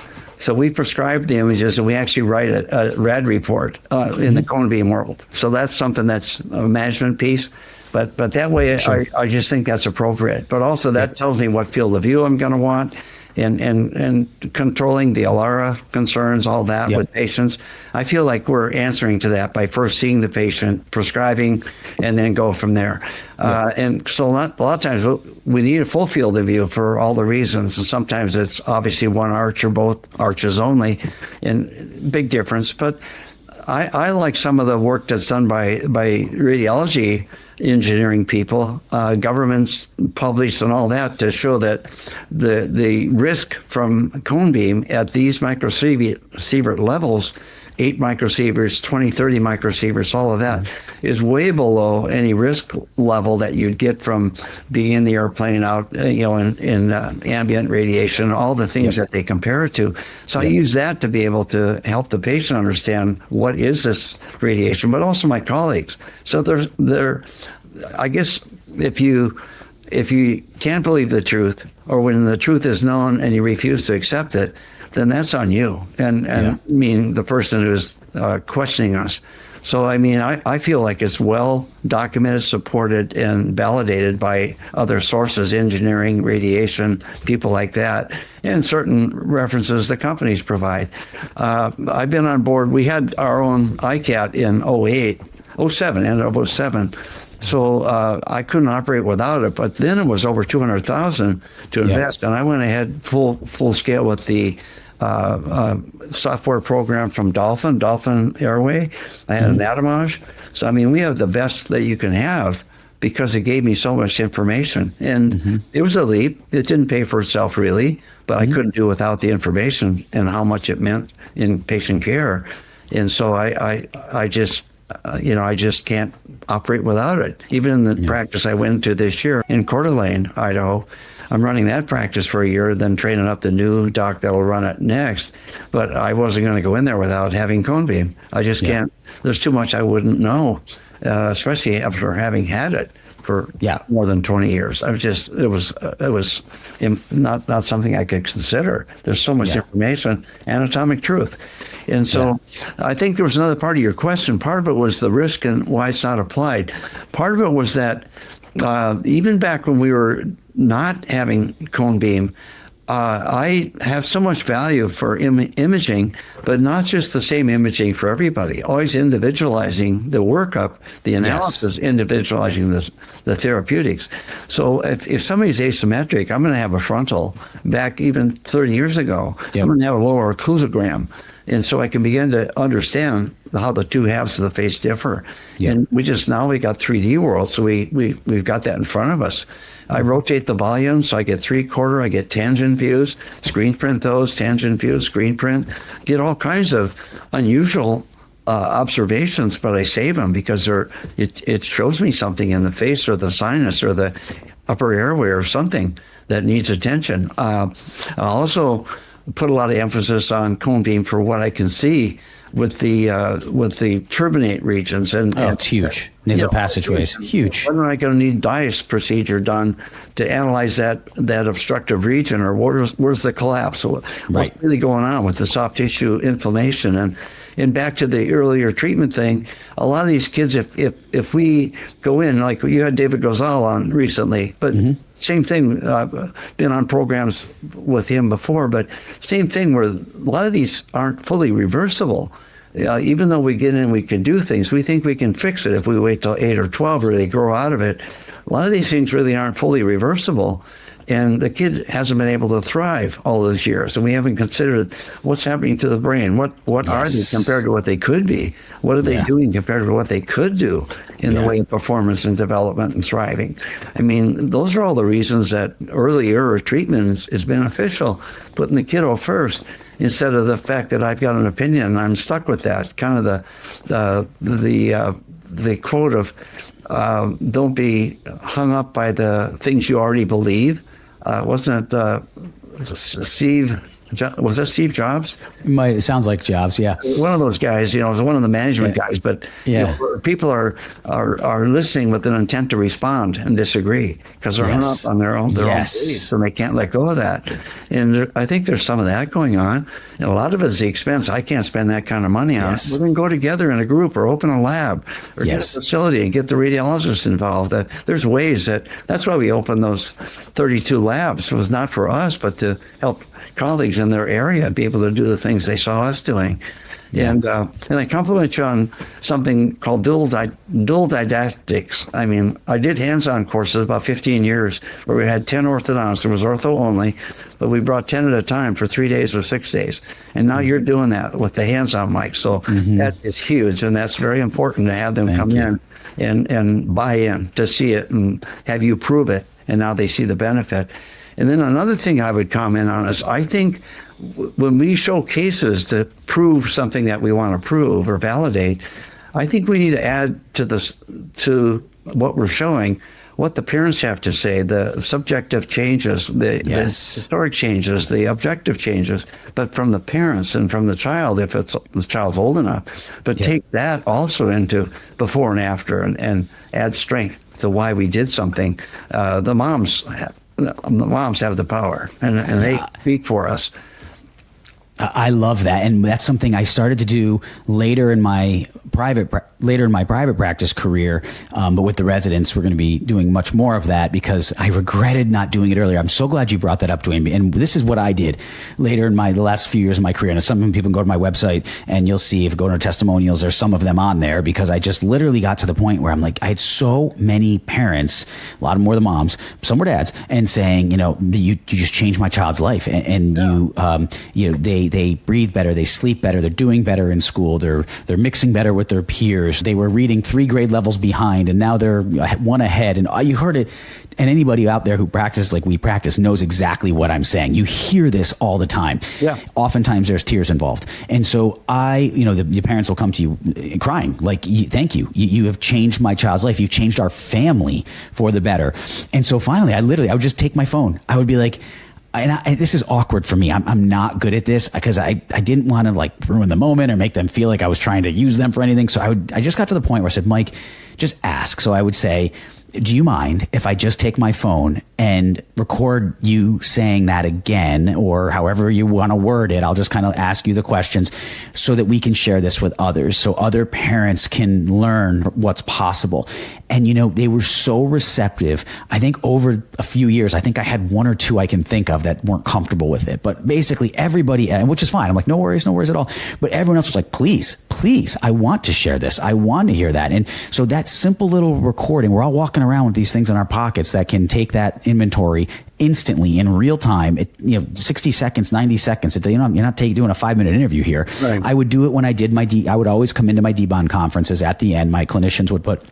So we prescribe the images, and we actually write a RAD report in the cone beam world. So that's something that's a management piece. But that way, sure. I just think that's appropriate. But also that tells me what field of view I'm going to want, and controlling the ALARA concerns, all that with patients. I feel like we're answering to that by first seeing the patient, prescribing, and then go from there. And so a lot of times we need a full field of view for all the reasons. And sometimes it's obviously one arch or both arches only, and big difference. But I like some of the work that's done by radiology engineering people, governments published and all that, to show that the risk from cone beam at these microsievert levels, 8 microsieverts, 20, 30 microsieverts, all of that is way below any risk level that you'd get from being in the airplane out, in ambient radiation, all the things that they compare it to. So I use that to be able to help the patient understand what is this radiation, but also my colleagues. So I guess if you can't believe the truth, or when the truth is known and you refuse to accept it, then that's on you, and meaning the person who's questioning us. So, I mean, I feel like it's well documented, supported, and validated by other sources, engineering, radiation, people like that, and certain references the companies provide. I've been on board. We had our own ICAT in 07, end of 07. So I couldn't operate without it, but then it was over $200,000 to invest, and I went ahead full scale with the software program from Dolphin Airway. I had an Atomage. So, I mean, we have the best that you can have because it gave me so much information. And it was a leap. It didn't pay for itself, really, but I couldn't do without the information and how much it meant in patient care. And so I just can't operate without it. Even in the practice I went to this year in Coeur d'Alene, Idaho, I'm running that practice for a year, then training up the new doc that'll run it next. But I wasn't going to go in there without having cone beam. I just can't. There's too much I wouldn't know, especially after having had it for more than 20 years. It was not something I could consider. There's so much information, anatomic truth. And so I think there was another part of your question. Part of it was the risk and why it's not applied. Part of it was that even back when we were not having cone beam, I have so much value for imaging, but not just the same imaging for everybody, always individualizing the workup, the analysis, individualizing the therapeutics. So if somebody's asymmetric, I'm going to have a frontal. Back even 30 years ago, I'm going to have a lower occlusogram. And so I can begin to understand how the two halves of the face differ. And we got 3D world, so we've got that in front of us. I rotate the volume, so I get 3/4, I get tangent views, screen print those, tangent views, screen print, get all kinds of unusual observations, but I save them because it shows me something in the face or the sinus or the upper airway or something that needs attention. I also put a lot of emphasis on cone beam for what I can see with the turbinate regions, and it's huge. Nasal passageways, huge. When am I going to need DICE procedure done to analyze that obstructive region, or where's the collapse? What's really going on with the soft tissue inflammation? And back to the earlier treatment thing, a lot of these kids, if we go in, like you had David Gozal on recently, but same thing, been on programs with him before, but same thing where a lot of these aren't fully reversible. Even though we get in, we can do things, we think we can fix it if we wait till 8 or 12 or they grow out of it. A lot of these things really aren't fully reversible. And the kid hasn't been able to thrive all those years. And we haven't considered what's happening to the brain. What are they compared to what they could be? What are they doing compared to what they could do in the way of performance and development and thriving? I mean, those are all the reasons that earlier treatment is beneficial, putting the kiddo first, instead of the fact that I've got an opinion and I'm stuck with that. Kind of the quote of don't be hung up by the things you already believe. Wasn't it Steve Was that Steve Jobs? It sounds like Jobs, yeah. One of those guys, was one of the management guys, but people are listening with an intent to respond and disagree because they're hung up on their own beliefs, and they can't let go of that. And I think there's some of that going on, and a lot of it is the expense. I can't spend that kind of money on it. We're going to go together in a group or open a lab or get a facility and get the radiologists involved. There's ways that's why we opened those 32 labs. It was not for us, but to help colleagues in their area be able to do the things they saw us doing. Yeah. And I compliment you on something called dual didactics. I mean, I did hands-on courses about 15 years where we had 10 orthodontists. It was ortho only, but we brought 10 at a time for 3 days or 6 days. And now you're doing that with the hands-on mic. So that is huge, and that's very important to have them come in and buy in to see it and have you prove it. And now they see the benefit. And then another thing I would comment on is I think when we show cases to prove something that we want to prove or validate, I think we need to add to what we're showing what the parents have to say, the subjective changes, the historic changes, the objective changes, but from the parents and from the child if the child's old enough. But take that also into before and after and add strength to why we did something. The moms have the power, and they speak for us. I love that, and that's something I started to do later in my private practice career. But with the residents, we're going to be doing much more of that because I regretted not doing it earlier. I'm so glad you brought that up, Duane. And this is what I did later in the last few years of my career. And some people can go to my website and you'll see if you go to testimonials, there's some of them on there because I just literally got to the point where I'm like, I had so many parents, a lot more the moms, some were dads, and saying, you just changed my child's life, and they breathe better, they sleep better, they're doing better in school, they're mixing better with their peers, they were reading 3 grade levels behind, and now they're one ahead. And you heard it, and anybody out there who practices like we practice knows exactly what I'm saying. You hear this all the time. Yeah. Oftentimes there's tears involved, and so the parents will come to you crying, like, thank you. You have changed my child's life. You've changed our family for the better. And so finally, I would just take my phone. I would be like, and this is awkward for me. I'm not good at this because I didn't want to ruin the moment or make them feel like I was trying to use them for anything. So I just got to the point where I said, Mike, just ask. So I would say, do you mind if I just take my phone and record you saying that again, or however you want to word it? I'll just kind of ask you the questions so that we can share this with others, so other parents can learn what's possible. And, they were so receptive. I think over a few years, I think I had 1 or 2 I can think of that weren't comfortable with it. But basically everybody, which is fine. I'm like, no worries at all. But everyone else was like, please, I want to share this. I want to hear that. And so that simple little recording, we're all walking around with these things in our pockets that can take that inventory instantly in real time. 60 seconds, 90 seconds. You're not doing a 5-minute interview here. Right. I would do it when I did I would always come into my D-bond conferences. At the end, my clinicians would put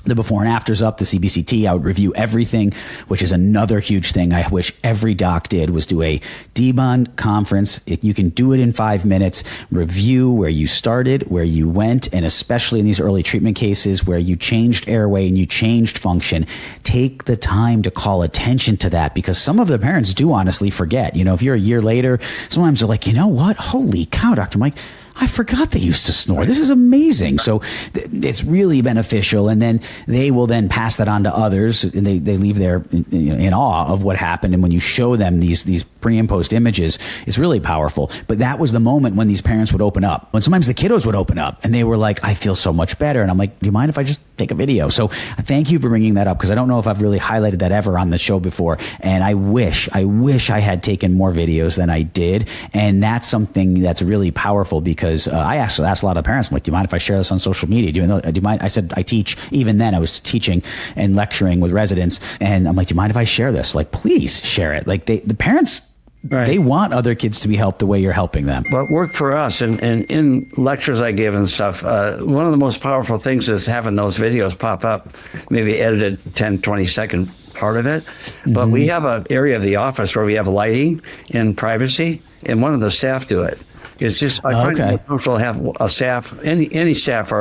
the before and afters up, the CBCT. I would review everything, which is another huge thing I wish every doc did, was do a D-bond conference. You can do it in 5 minutes, review where you started, where you went, and especially in these early treatment cases where you changed airway and you changed function, take the time to call attention to that, because some of the parents do honestly forget. If you're a year later, sometimes they're like, you know what? Holy cow, Dr. Mike, I forgot they used to snore. This is amazing. So it's really beneficial. And then they will then pass that on to others. And they leave there in awe of what happened. And when you show them these pre and post images, it's really powerful. But that was the moment when these parents would open up. When sometimes the kiddos would open up and they were like, I feel so much better. And I'm like, do you mind if I just take a video? So thank you for bringing that up, because I don't know if I've really highlighted that ever on the show before. And I wish I had taken more videos than I did. And that's something that's really powerful, because I asked a lot of parents, I'm like, do you mind if I share this on social media? Do you mind? I said, I teach. Even then I was teaching and lecturing with residents. And I'm like, do you mind if I share this? Like, please share it. Like the parents, right, they want other kids to be helped the way you're helping them. But work for us, and in lectures I give and stuff, one of the most powerful things is having those videos pop up, maybe edited 10, 20-second part of it. But we have an area of the office where we have lighting and privacy, and one of the staff do it. It's just, I find it comfortable to have a staff, any staff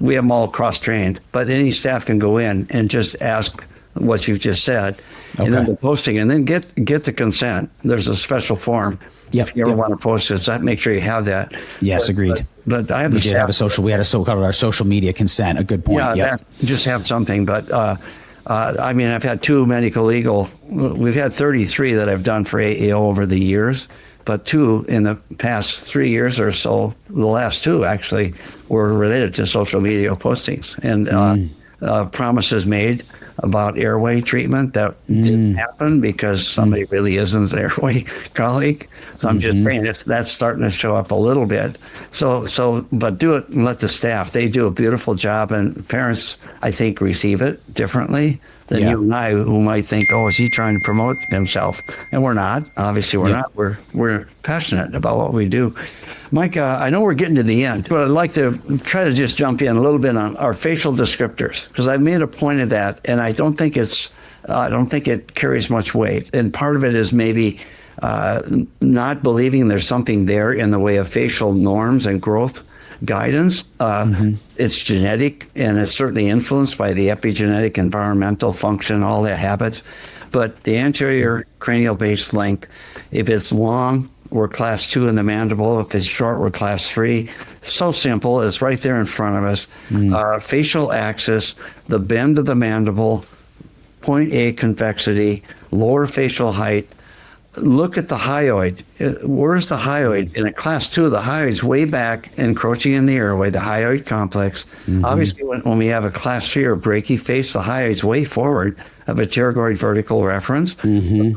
we have them all cross-trained, but any staff can go in and just ask what you just said, and then the posting, and then get the consent. There's a special form. Yep. If you ever want to post it, so make sure you have that. Yes, agreed. But I have we had a so-called our social media consent. A good point. Yeah, just have something. But I mean, I've had 2 medical legal. We've had 33 that I've done for AAO over the years, but 2 in the past 3 years or so. The last 2 actually were related to social media postings and promises made about airway treatment that didn't happen because somebody really isn't an airway colleague. So I'm just saying that's starting to show up a little bit. But do it and let the staff. They do a beautiful job, and parents, I think, receive it differently than you and I, who might think, oh, is he trying to promote himself? And we're not. Obviously, we're not. We're passionate about what we do. Mike, I know we're getting to the end, but I'd like to try to just jump in a little bit on our facial descriptors, because I've made a point of that, and I don't think it carries much weight. And part of it is maybe not believing there's something there in the way of facial norms and growth guidance. It's genetic, and it's certainly influenced by the epigenetic, environmental function, all the habits. But the anterior cranial base length, if it's long, we're class 2 in the mandible. If it's short, we're class 3. So simple. It's right there in front of us. Facial axis, the bend of the mandible, point A convexity, lower facial height. Look at the hyoid. Where's the hyoid? In a class 2, the hyoid's way back, encroaching in the airway, the hyoid complex. Obviously, when we have a class 3 or brachyface, the hyoid's way forward of a pterygoid vertical reference. It's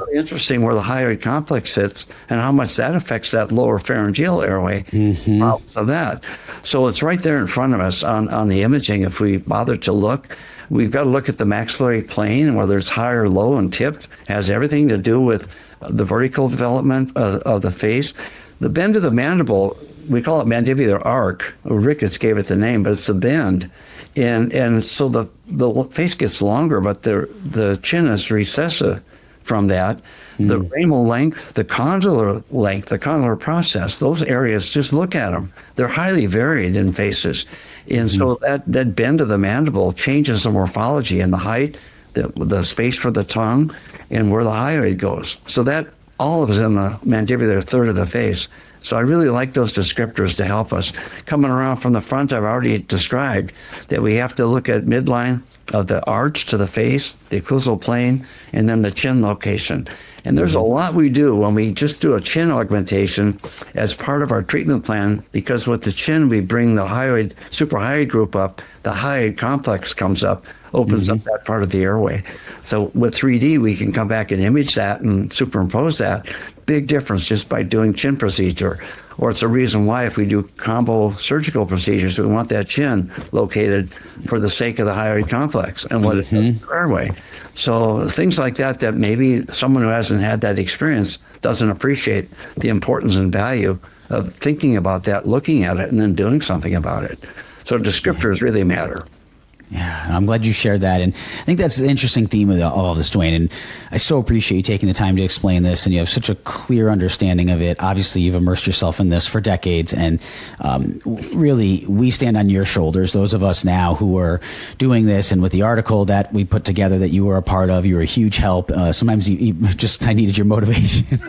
really interesting where the hyoid complex sits and how much that affects that lower pharyngeal airway. Problems of that. So it's right there in front of us on the imaging. If we bother to look, we've got to look at the maxillary plane, whether it's high or low and tipped. It has everything to do with the vertical development of the face. The bend of the mandible, we call it mandibular arc. Ricketts gave it the name, but it's the bend. And so the face gets longer, but the chin is recessive from that. The ramal length, the condylar length, the condylar process, those areas, just look at them. They're highly varied in faces. And so that bend of the mandible changes the morphology and the height, the space for the tongue, and where the hyoid goes. So that all of us in the mandibular third of the face. So I really like those descriptors to help us. Coming around from the front, I've already described that we have to look at midline of the arch to the face, the occlusal plane, and then the chin location. And there's a lot we do when we just do a chin augmentation as part of our treatment plan, because with the chin, we bring the hyoid, suprahyoid group up, the hyoid complex comes up, opens up that part of the airway. So with 3D, we can come back and image that and superimpose that. Big difference just by doing chin procedure. Or it's a reason why if we do combo surgical procedures, we want that chin located for the sake of the hyoid complex and what it does to the airway. So things like that maybe someone who hasn't had that experience doesn't appreciate the importance and value of thinking about that, looking at it, and then doing something about it. So descriptors really matter. Yeah, I'm glad you shared that. And I think that's the interesting theme of all of this, Duane. And I so appreciate you taking the time to explain this. And you have such a clear understanding of it. Obviously, you've immersed yourself in this for decades. And really, we stand on your shoulders, those of us now who are doing this. And with the article that we put together that you were a part of, you were a huge help. Sometimes I needed your motivation,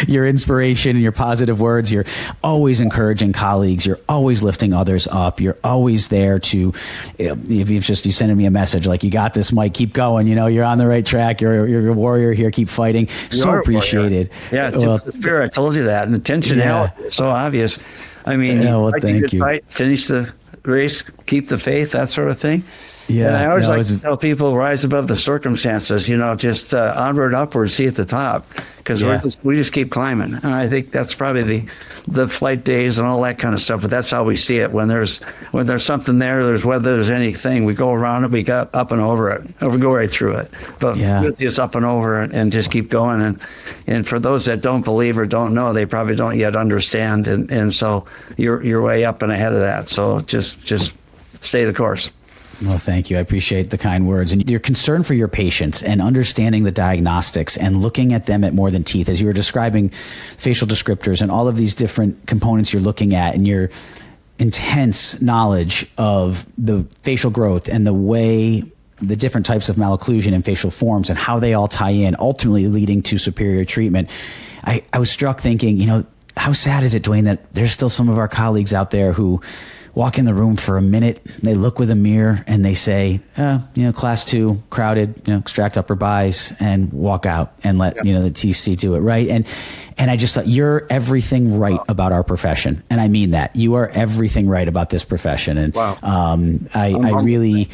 your inspiration, and your positive words. You're always encouraging colleagues. You're always lifting others up. You're always there to, if you've you sending me a message like, you got this, Mike, keep going, you're on the right track, you're a warrior here, keep fighting. So appreciated. Yeah, the spirit, I told you that, and intentionality is so obvious. I mean, thank you. Fight, finish the race, keep the faith, that sort of thing. Yeah, and I always like to tell people, rise above the circumstances, just onward, upward, see at the top, because we just keep climbing. And I think that's probably the flight days and all that kind of stuff, but that's how we see it. When there's something there, whether there's anything, we go around it, we go up and over it, or we go right through it. But just up and over and just keep going. And for those that don't believe or don't know, they probably don't yet understand. And so you're way up and ahead of that. So just stay the course. Well, thank you. I appreciate the kind words and your concern for your patients and understanding the diagnostics and looking at them at more than teeth, as you were describing facial descriptors and all of these different components you're looking at, and your intense knowledge of the facial growth and the way the different types of malocclusion and facial forms and how they all tie in, ultimately leading to superior treatment, I was struck thinking, how sad is it, Duane, that there's still some of our colleagues out there who walk in the room for a minute, they look with a mirror and they say, class 2, crowded, extract upper bis and walk out and let, the TC do it. Right. And I just thought, you're everything right about our profession. And I mean that. You are everything right about this profession. And I really...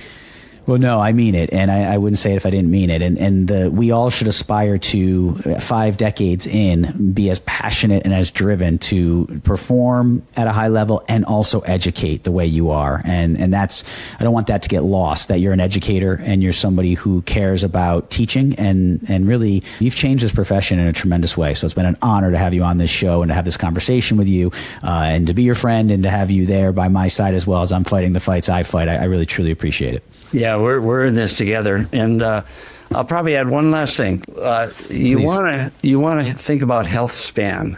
Well, no, I mean it. And I wouldn't say it if I didn't mean it. And we all should aspire to 5 decades in be as passionate and as driven to perform at a high level and also educate the way you are. And that's, I don't want that to get lost, that you're an educator and you're somebody who cares about teaching and really you've changed this profession in a tremendous way. So it's been an honor to have you on this show and to have this conversation with you and to be your friend and to have you there by my side as well as I'm fighting the fights I fight. I really, truly appreciate it. Yeah, we're in this together, and I'll probably add one last thing. You want to think about health span,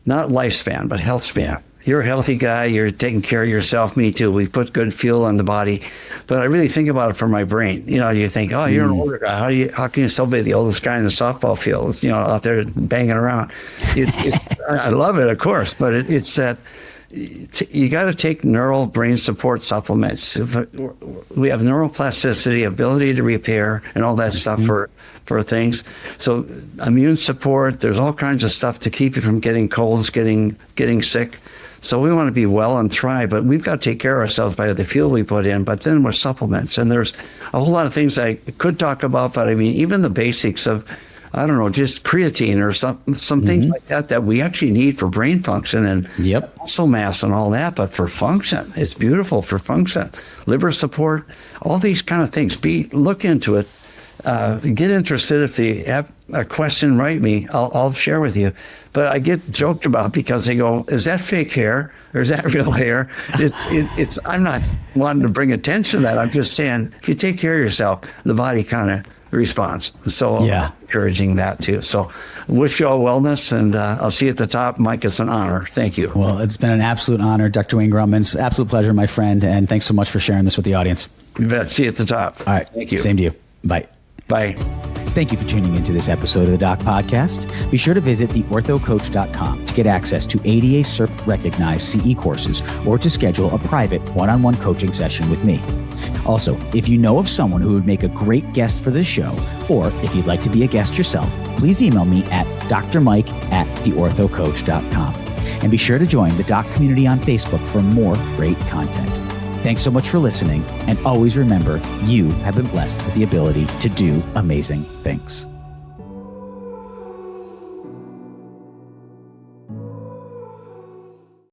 not lifespan, but health span. You're a healthy guy. You're taking care of yourself. Me too. We put good fuel on the body, but I really think about it for my brain. You think, oh, you're an older guy. How can you still be the oldest guy in the softball field? Out there banging around. I love it, of course, but it's that. You got to take neural brain support supplements. We have neuroplasticity, ability to repair, and all that stuff for things. So immune support. There's all kinds of stuff to keep you from getting colds, getting sick. So we want to be well and thrive, but we've got to take care of ourselves by the fuel we put in. But then with supplements, and there's a whole lot of things I could talk about. But I mean, even the basics of, I don't know, just creatine or some things like that we actually need for brain function and muscle mass and all that. But for function, it's beautiful for function. Liver support, all these kind of things. Look into it. Get interested. If you have a question, write me. I'll share with you. But I get joked about because they go, "Is that fake hair or is that real hair?" I'm not wanting to bring attention to that. I'm just saying, if you take care of yourself, the body kind of response. So encouraging that too. So wish you all wellness, and I'll see you at the top. Mike, it's an honor. Thank you. Well, it's been an absolute honor, Dr. Duane Grummons. Absolute pleasure, my friend, and thanks so much for sharing this with the audience. You bet. See you at the top. All right. Thank you. Same to you. Bye. Bye. Thank you for tuning into this episode of the Doc Podcast. Be sure to visit theorthocoach.com to get access to ADA CERP recognized CE courses or to schedule a private one-on-one coaching session with me. Also, if you know of someone who would make a great guest for this show, or if you'd like to be a guest yourself, please email me at drmike@theorthocoach.com. And be sure to join the Doc community on Facebook for more great content. Thanks so much for listening, and always remember, you have been blessed with the ability to do amazing things.